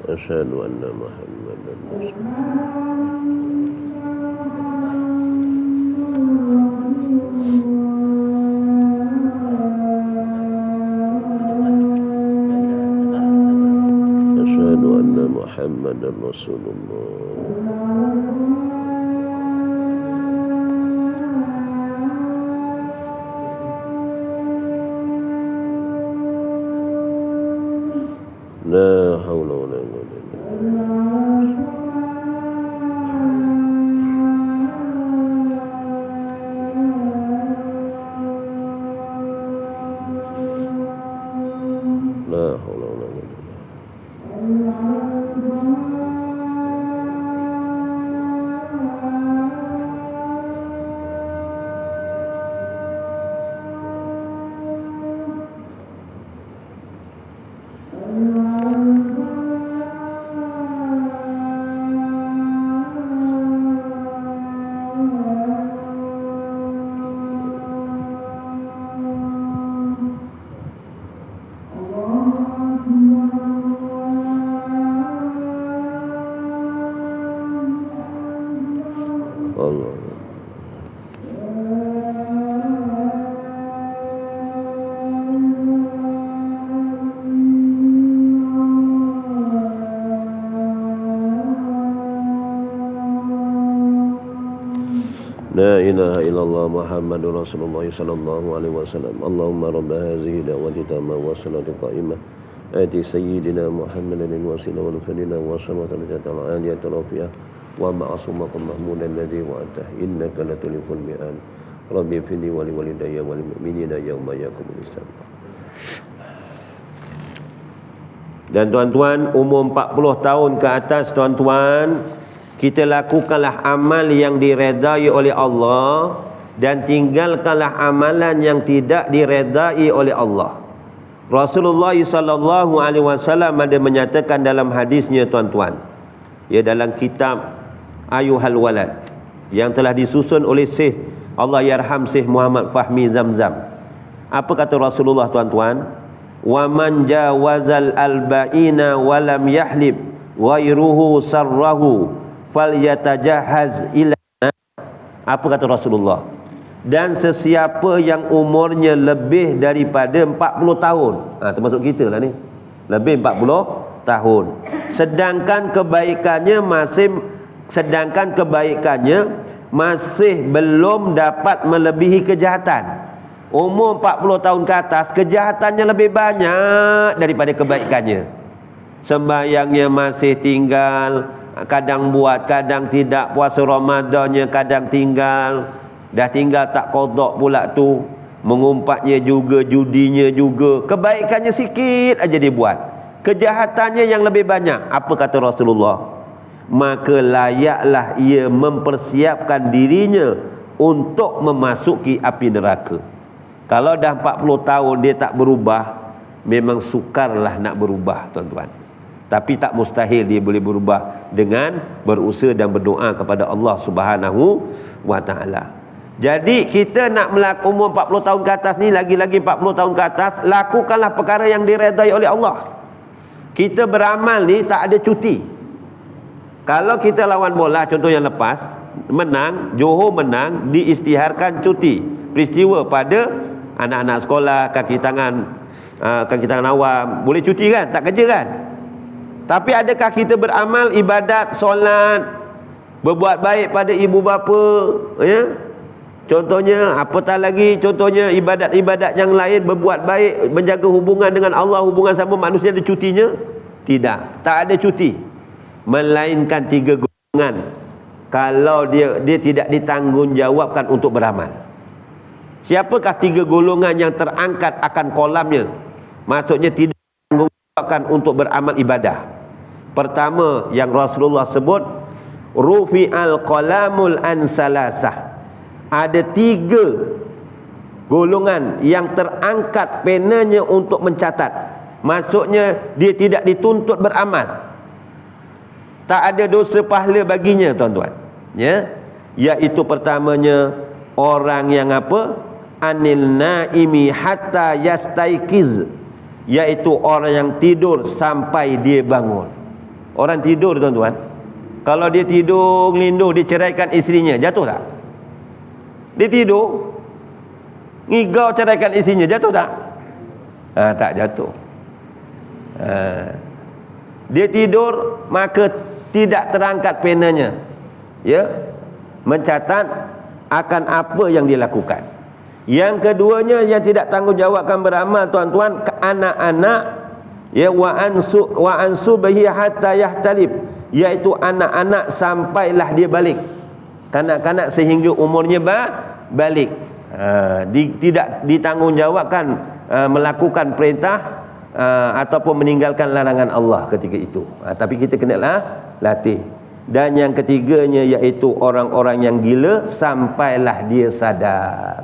Asyhadu anna Muhammadan Rasulullah. Asyhadu anna Muhammadan Rasulullah. La haula wala quwwata illa billah. La haula wala quwwata illa billah. Allah. La ilaha illallah Muhammadur Rasulullah sallallahu alaihi wasallam. Allahumma rabb hadhihi da'wati tamma wa salatu qa'imah. Ati sayyidina Muhammadan wasilah wal fadila wa salatu aliyat rafiyah wa ma'asumaqam mahmudan alladhi wa'atah innaka latuliful mi'an. Rabbi fili wa li walidayya wal mu'minina yauma yaqumul hisab. Dan tuan-tuan, umur 40 tahun ke atas tuan-tuan, kita lakukanlah amal yang diredai oleh Allah dan tinggalkanlah amalan yang tidak diredai oleh Allah. Rasulullah sallallahu alaihi wasallam ada menyatakan dalam hadisnya tuan-tuan, ya, dalam kitab Ayuhal Walad yang telah disusun oleh Syekh, Allah yarham, Syekh Muhammad Fahmi Zamzam. Apa kata Rasulullah tuan-tuan? Wa man jawazal alba'ina wa lam yahlib ghairuhu sarrahu falyatajahhaz ila. Apa kata Rasulullah? Dan sesiapa yang umurnya lebih daripada 40 tahun, termasuk kita lah ni, lebih 40 tahun, sedangkan kebaikannya masih belum dapat melebihi kejahatan. Umur 40 tahun ke atas, kejahatannya lebih banyak daripada kebaikannya. Sembahyangnya masih tinggal, kadang buat, kadang tidak. Puasa Ramadannya kadang tinggal, dah tinggal tak qada pula tu. Mengumpatnya juga, judinya juga. Kebaikannya sikit aja dia buat, kejahatannya yang lebih banyak. Apa kata Rasulullah? Maka layaklah ia mempersiapkan dirinya untuk memasuki api neraka. Kalau dah 40 tahun dia tak berubah, memang sukarlah nak berubah tuan-tuan. Tapi tak mustahil dia boleh berubah dengan berusaha dan berdoa kepada Allah Subhanahu wa taala. Jadi kita nak melakukan umur 40 tahun ke atas ni, lagi-lagi 40 tahun ke atas, lakukanlah perkara yang diredai oleh Allah. Kita beramal ni tak ada cuti. Kalau kita lawan bola, contoh yang lepas, menang, Johor menang, diisytiharkan cuti. Peristiwa pada anak-anak sekolah, kaki tangan awam, boleh cuti kan? Tak kerja kan? Tapi adakah kita beramal ibadat, solat, berbuat baik pada ibu bapa, ya? Contohnya, apatah lagi contohnya ibadat-ibadat yang lain, berbuat baik, menjaga hubungan dengan Allah, hubungan sama manusia, ada cutinya? Tidak, tak ada cuti. Melainkan 3 golongan kalau dia tidak ditanggungjawabkan untuk beramal. Siapakah 3 golongan yang terangkat akan kolamnya? Maksudnya tidak ditanggungjawabkan untuk beramal ibadah. Pertama yang Rasulullah sebut, rufi'al qalamul an salasah. Ada 3 golongan yang terangkat penanya untuk mencatat. Maksudnya dia tidak dituntut beramal. tak ada dosa pahala baginya, tuan-tuan. Ya, iaitu pertamanya orang yang apa? Anil naimi hatta yastaiqiz, iaitu orang yang tidur sampai dia bangun. Orang tidur, tuan-tuan, kalau dia tidur ngelindur, dia ceraikan isterinya, jatuh tak? Dia tidur ngigau ceraikan isterinya, jatuh tak? Tak jatuh. Dia tidur, maka tidak terangkat penanya, ya, mencatat akan apa yang dilakukan. Yang keduanya yang tidak tanggungjawabkan beramal, tuan-tuan, ke anak-anak, ya, wa ansu bihi hatta yahtalib, iaitu anak-anak sampailah dia balik. Kanak-kanak sehingga umurnya balik. Tidak ditanggungjawabkan melakukan perintah ataupun meninggalkan larangan Allah ketika itu. Tapi kita kenalah latih. Dan yang ketiganya iaitu orang-orang yang gila sampailah dia sadar.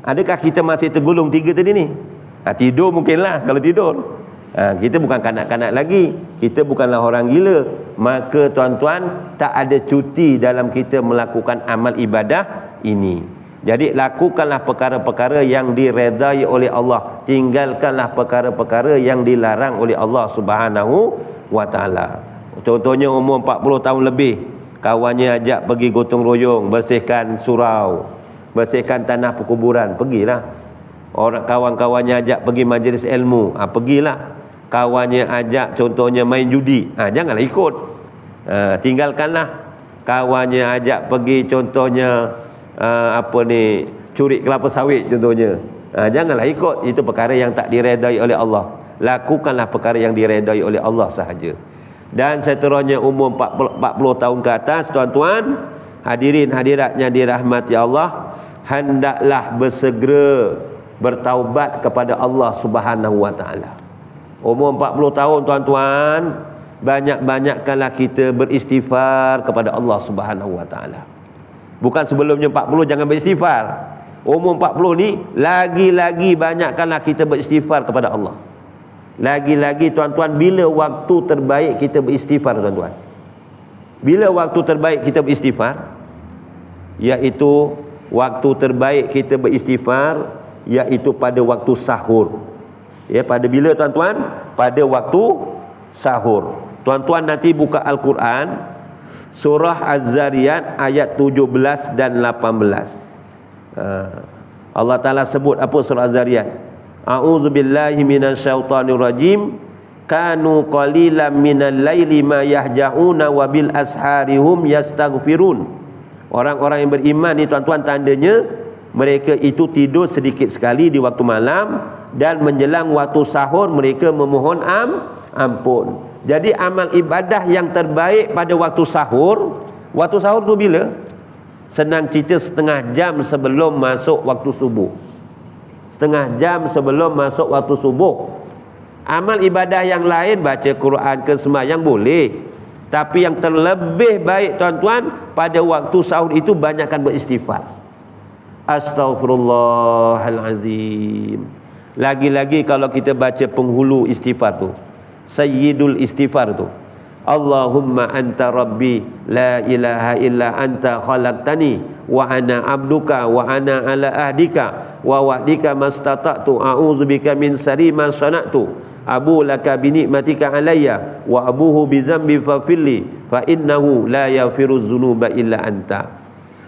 Adakah kita masih tergolong tiga tadi ni? Tidur mungkinlah kalau tidur. Kita bukan kanak-kanak lagi, kita bukanlah orang gila. Maka tuan-tuan, tak ada cuti dalam kita melakukan amal ibadah ini. Jadi lakukanlah perkara-perkara yang diredai oleh Allah, tinggalkanlah perkara-perkara yang dilarang oleh Allah Subhanahu wa taala. Contohnya umur 40 tahun lebih, kawannya ajak pergi gotong royong bersihkan surau, bersihkan tanah perkuburan, pergilah. Orang kawan-kawannya ajak pergi majlis ilmu, pergilah. Kawannya ajak contohnya main judi, janganlah ikut. Tinggalkanlah. Kawannya ajak pergi contohnya curi kelapa sawit contohnya, janganlah ikut. Itu perkara yang tak diredai oleh Allah. Lakukanlah perkara yang diredai oleh Allah sahaja. Dan seterusnya umur 40 tahun ke atas, tuan-tuan hadirin hadiratnya dirahmati Allah, hendaklah bersegera bertaubat kepada Allah Subhanahu wa taala. Umur 40 tahun, tuan-tuan, banyak-banyakkanlah kita beristighfar kepada Allah Subhanahu wa taala. Bukan sebelumnya 40 jangan beristighfar. Umur 40 ni lagi-lagi banyakkanlah kita beristighfar kepada Allah. Lagi-lagi, tuan-tuan, bila waktu terbaik kita beristighfar, tuan-tuan? Bila waktu terbaik kita beristighfar? Iaitu waktu terbaik kita beristighfar iaitu pada waktu sahur. Ya, pada bila, tuan-tuan? Pada waktu sahur. Tuan-tuan nanti buka Al-Quran, surah Az-Zariyat ayat 17 dan 18. Allah Ta'ala sebut apa surah Az-Zariyat? A'udzubillahi minasyaitonir rajim. Kanu qalilan minal laili ma yahja'una wa bil asharihum yastaghfirun. Orang-orang yang beriman ni, tuan-tuan, tandanya mereka itu tidur sedikit sekali di waktu malam, dan menjelang waktu sahur mereka memohon ampun. Jadi amal ibadah yang terbaik pada waktu sahur tu bila? Senang cerita, setengah jam sebelum masuk waktu subuh. Setengah jam sebelum masuk waktu subuh. Amal ibadah yang lain, baca Quran ke sembahyang boleh, tapi yang terlebih baik, tuan-tuan, pada waktu sahur itu banyakkan beristighfar. Astaghfirullahalazim. Lagi-lagi kalau kita baca penghulu istighfar tu, sayyidul istighfar tu, Allahumma anta rabbi la ilaha illa anta khalaqtani wa ana abduka wa ana ala ahdika wa wa'dika mastata'tu a'udzubika min syarri ma sana'tu abu laka bi ni'matika alayya wa abuhu bi dzambi fafilli fa innahu la yaghfiru dzunuba illa anta.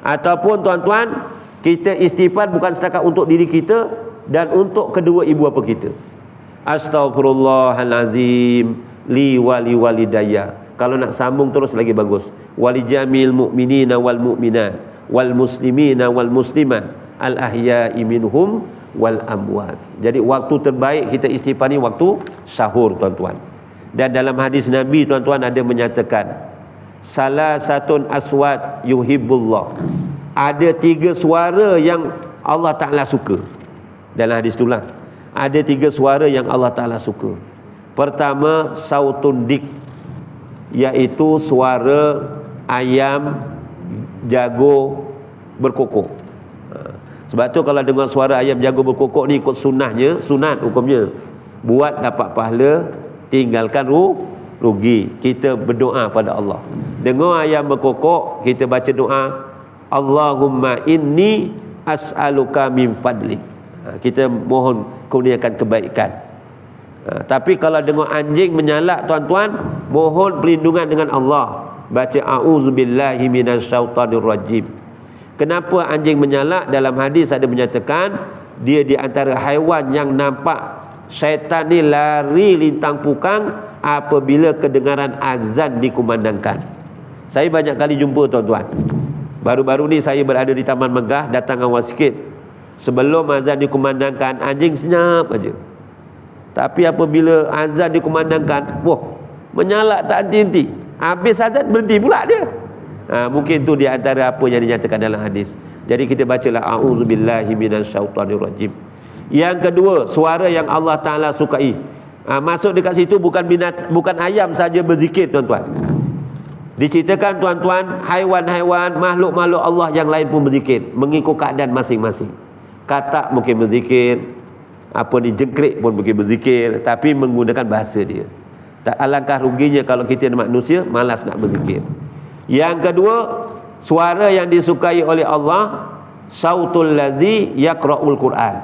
Ataupun, tuan-tuan, kita istighfar bukan setakat untuk diri kita dan untuk kedua ibu bapa kita. Astaghfirullahalazim li wali walidayya. Kalau nak sambung terus lagi bagus. Wali jamil mu'minina wal mu'minat wal muslimina wal muslimat al ahya'i minhum wal amwat. Jadi waktu terbaik kita istighfar ni waktu sahur, tuan-tuan. Dan dalam hadis Nabi, tuan-tuan, ada menyatakan salasatun aswat yuhibbullah. Ada 3 suara yang Allah Ta'ala suka. Dalam hadis itulah ada 3 suara yang Allah Ta'ala suka. Pertama, sautun dik, iaitu suara ayam jago berkokok. Sebab tu kalau dengar suara ayam jago berkokok ni ikut sunnahnya, sunat hukumnya. Buat dapat pahala, tinggalkan rugi. Kita berdoa pada Allah. Dengar ayam berkokok, kita baca doa, Allahumma inni as'aluka min fadlik. Kita mohon kurniakan kebaikan. Tapi kalau dengar anjing menyalak, tuan-tuan, mohon perlindungan dengan Allah. Baca a'udzubillahi minasyaitonir rajim. Kenapa anjing menyalak? Dalam hadis ada menyatakan dia di antara haiwan yang nampak syaitan ni lari lintang pukang apabila kedengaran azan dikumandangkan. Saya banyak kali jumpa, tuan-tuan. Baru-baru ni saya berada di Taman Megah, datang awal sikit. Sebelum azan dikumandangkan, anjing senyap aja. Tapi apabila azan dikumandangkan, menyalak tak henti-henti. Habis azan berhenti pula dia. Mungkin tu di antara apa yang dinyatakan dalam hadis. Jadi kita bacalah a'udzubillahi minasyaitonir rajim. Yang kedua, suara yang Allah Taala sukai. Masuk dekat situ bukan ayam saja berzikir, tuan-tuan. Diceritakan, tuan-tuan, haiwan-haiwan, makhluk-makhluk Allah yang lain pun berzikir mengikut keadaan masing-masing. Katak mungkin berzikir, jengkrik pun mungkin berzikir, tapi menggunakan bahasa dia. Tak alangkah ruginya kalau kita manusia malas nak berzikir. Yang kedua, suara yang disukai oleh Allah, sautul ladzi yaqra'ul Quran,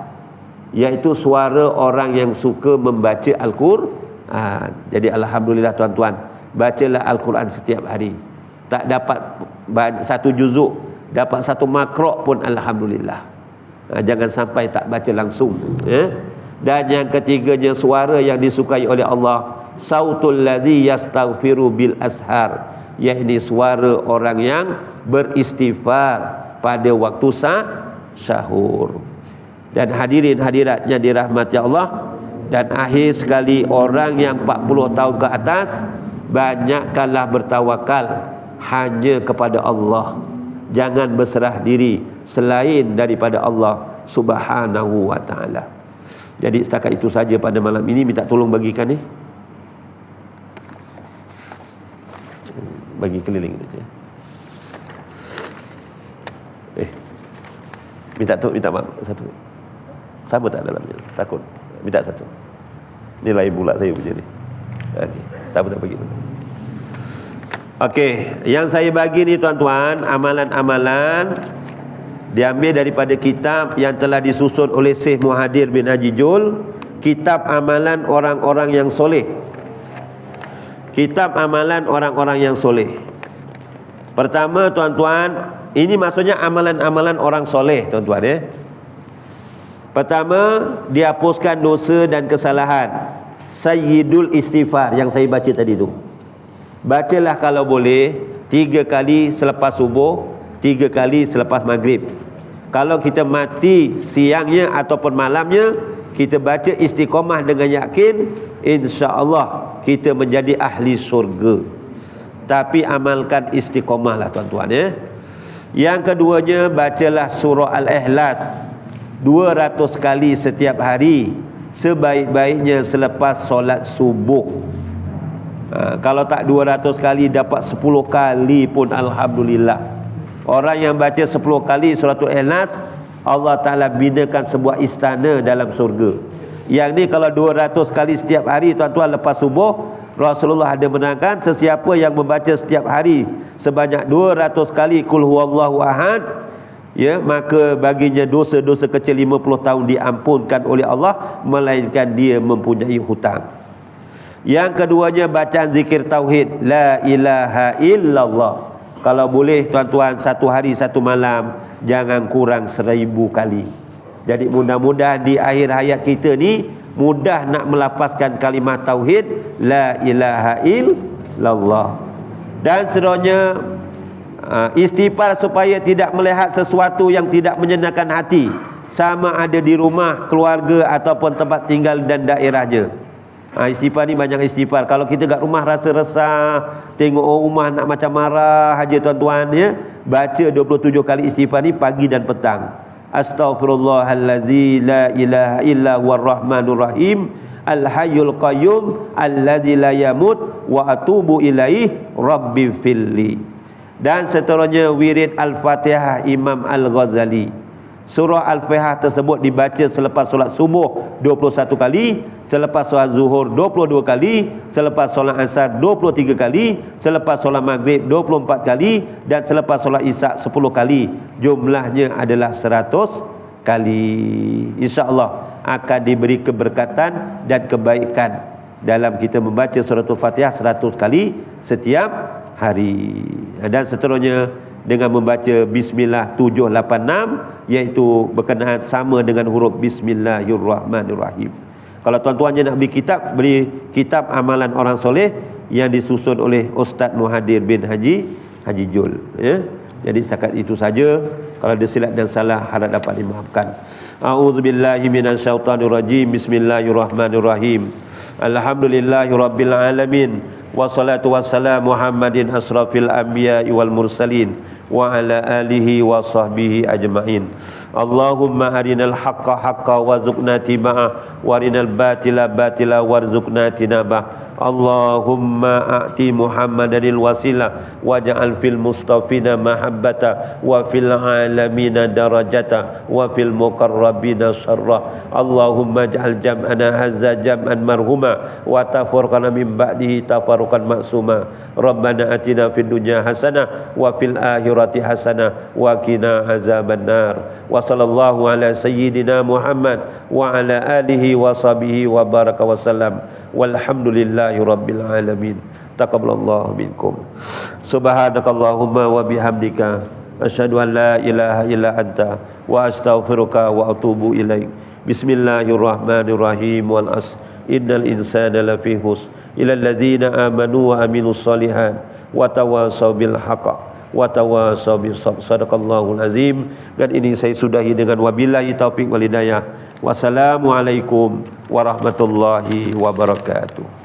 iaitu suara orang yang suka membaca Al-Quran. Jadi alhamdulillah, tuan-tuan, bacalah Al-Quran setiap hari. Tak dapat satu juzuk, dapat satu makrok pun alhamdulillah. Jangan sampai tak baca langsung. Dan yang ketiganya, suara yang disukai oleh Allah, sautul ladzi yastaghfiru bil ashar, iaitu suara orang yang beristighfar pada waktu sahur. Dan hadirin hadirat yang dirahmati Allah, dan akhir sekali, orang yang 40 tahun ke atas, banyakkanlah bertawakal hanya kepada Allah. Jangan berserah diri selain daripada Allah Subhanahu wa ta'ala. Jadi setakat itu saja pada malam ini. Minta tolong bagikan ni, bagi keliling saja. Minta maaf satu. Sama tak dalamnya? Takut. Minta satu. Ni lain pula saya punya ni. Okey, tak bagi tu. Okey, yang saya bagi ni, tuan-tuan, amalan-amalan diambil daripada kitab yang telah disusun oleh Syekh Muhadir bin Haji Jul, Kitab Amalan Orang-orang yang Soleh. Kitab Amalan Orang-orang yang Soleh. Pertama, tuan-tuan, ini maksudnya amalan-amalan orang soleh, tuan-tuan. Pertama, dihapuskan dosa dan kesalahan. Sayyidul istighfar yang saya baca tadi tu. Bacalah kalau boleh 3 kali selepas subuh, 3 kali selepas maghrib. Kalau kita mati siangnya ataupun malamnya, kita baca istiqamah dengan yakin, insya-Allah kita menjadi ahli surga. Tapi amalkan istiqamah lah, tuan-tuan. Yang keduanya, bacalah surah Al-Ikhlas 200 kali setiap hari, sebaik-baiknya selepas solat subuh. Kalau tak 200 kali, dapat 10 kali pun alhamdulillah. Orang yang baca 10 kali surah Al-Ikhlas, Allah Ta'ala binakan sebuah istana dalam surga. Yang ni kalau 200 kali setiap hari, tuan-tuan, lepas subuh, Rasulullah ada menerangkan, sesiapa yang membaca setiap hari sebanyak 200 kali Qul huwallahu ahad, maka baginya dosa-dosa kecil 50 tahun diampunkan oleh Allah, melainkan dia mempunyai hutang. Yang keduanya, bacaan zikir tauhid, la ilaha illallah. Kalau boleh, tuan-tuan, satu hari satu malam, jangan kurang 1000 kali. Jadi mudah-mudahan di akhir hayat kita ni mudah nak melafazkan kalimah tauhid, la ilaha illallah. Dan seterusnya, istighfar supaya tidak melihat sesuatu yang tidak menyenangkan hati, sama ada di rumah, keluarga ataupun tempat tinggal dan daerahnya. Istighfar ni banyak istighfar. Kalau kita kat rumah rasa resah, tengok orang rumah nak macam marah aja, tuan-tuan, baca 27 kali istighfar ni pagi dan petang. Astaghfirullahallazi la ilaha illa huwar rahmanur rahim, al hayyul qayyum allazi la yamut wa atubu ilaihi rabbi filli. Dan seterusnya, wirid Al-Fatihah Imam Al-Ghazali. Surah Al-Fatihah tersebut dibaca selepas solat subuh 21 kali, selepas solat zuhur 22 kali, selepas solat asar 23 kali, selepas solat maghrib 24 kali, dan selepas solat isyak 10 kali. Jumlahnya adalah 100 kali. InsyaAllah akan diberi keberkatan dan kebaikan dalam kita membaca suratul Fatihah 100 kali setiap hari. Dan seterusnya dengan membaca Bismillah 786, iaitu berkenaan sama dengan huruf Bismillahirrahmanirrahim. Kalau tuan-tuannya nak beli kitab amalan orang soleh yang disusun oleh Ustaz Muhadir bin Haji Jul, ya. Jadi setakat itu saja. Kalau ada silap dan salah harap dapat dimaafkan. A'udzubillahi minasyaitonirrajim. Bismillahirrahmanirrahim. Alhamdulillahirabbil alamin. Wassalatu wassalamu Muhammadin asrafil anbiya'i wal mursalin wa ala alihi wa sahbihi ajma'in. Allahumma arinal haqqa haqqa warzuqna tiba'ah wa arinal batila batila warzuqna tinabah. Allahumma a'ti Muhammadanil wasilah waj'al fil mustafina mahabbata wa fil alamina darajata wa fil muqarrabina syarrah. Allahumma ij'al jam'ana hadza jam'an marhuma wa tafarraqana min ba'dihi tafarruqan maksuma. Rabbana atina fid dunya hasanah wa fil akhirati hasanah wa qina azabannar. Wa sallallahu ala sayyidina Muhammad wa ala alihi wa sahbihi wa baraka wa sallam. Walhamdulillahi rabbil alamin. Taqabbalallahu minkum. Subhanakallahumma wa bihamdika asyhadu an la ilaha illa anta wa astaghfiruka wa atubu ilaik. Bismillahirrahmanirrahim. Wal asr innal insana lafi khusr illa allazina amanu wa amilus solihat wa tawasaw bil haqq wa tawasaw bis sabr. Sadaqallahul azim. Dan ini saya sudahi dengan wabillahi taufik wal hidayah. Wassalamualaikum warahmatullahi wabarakatuh.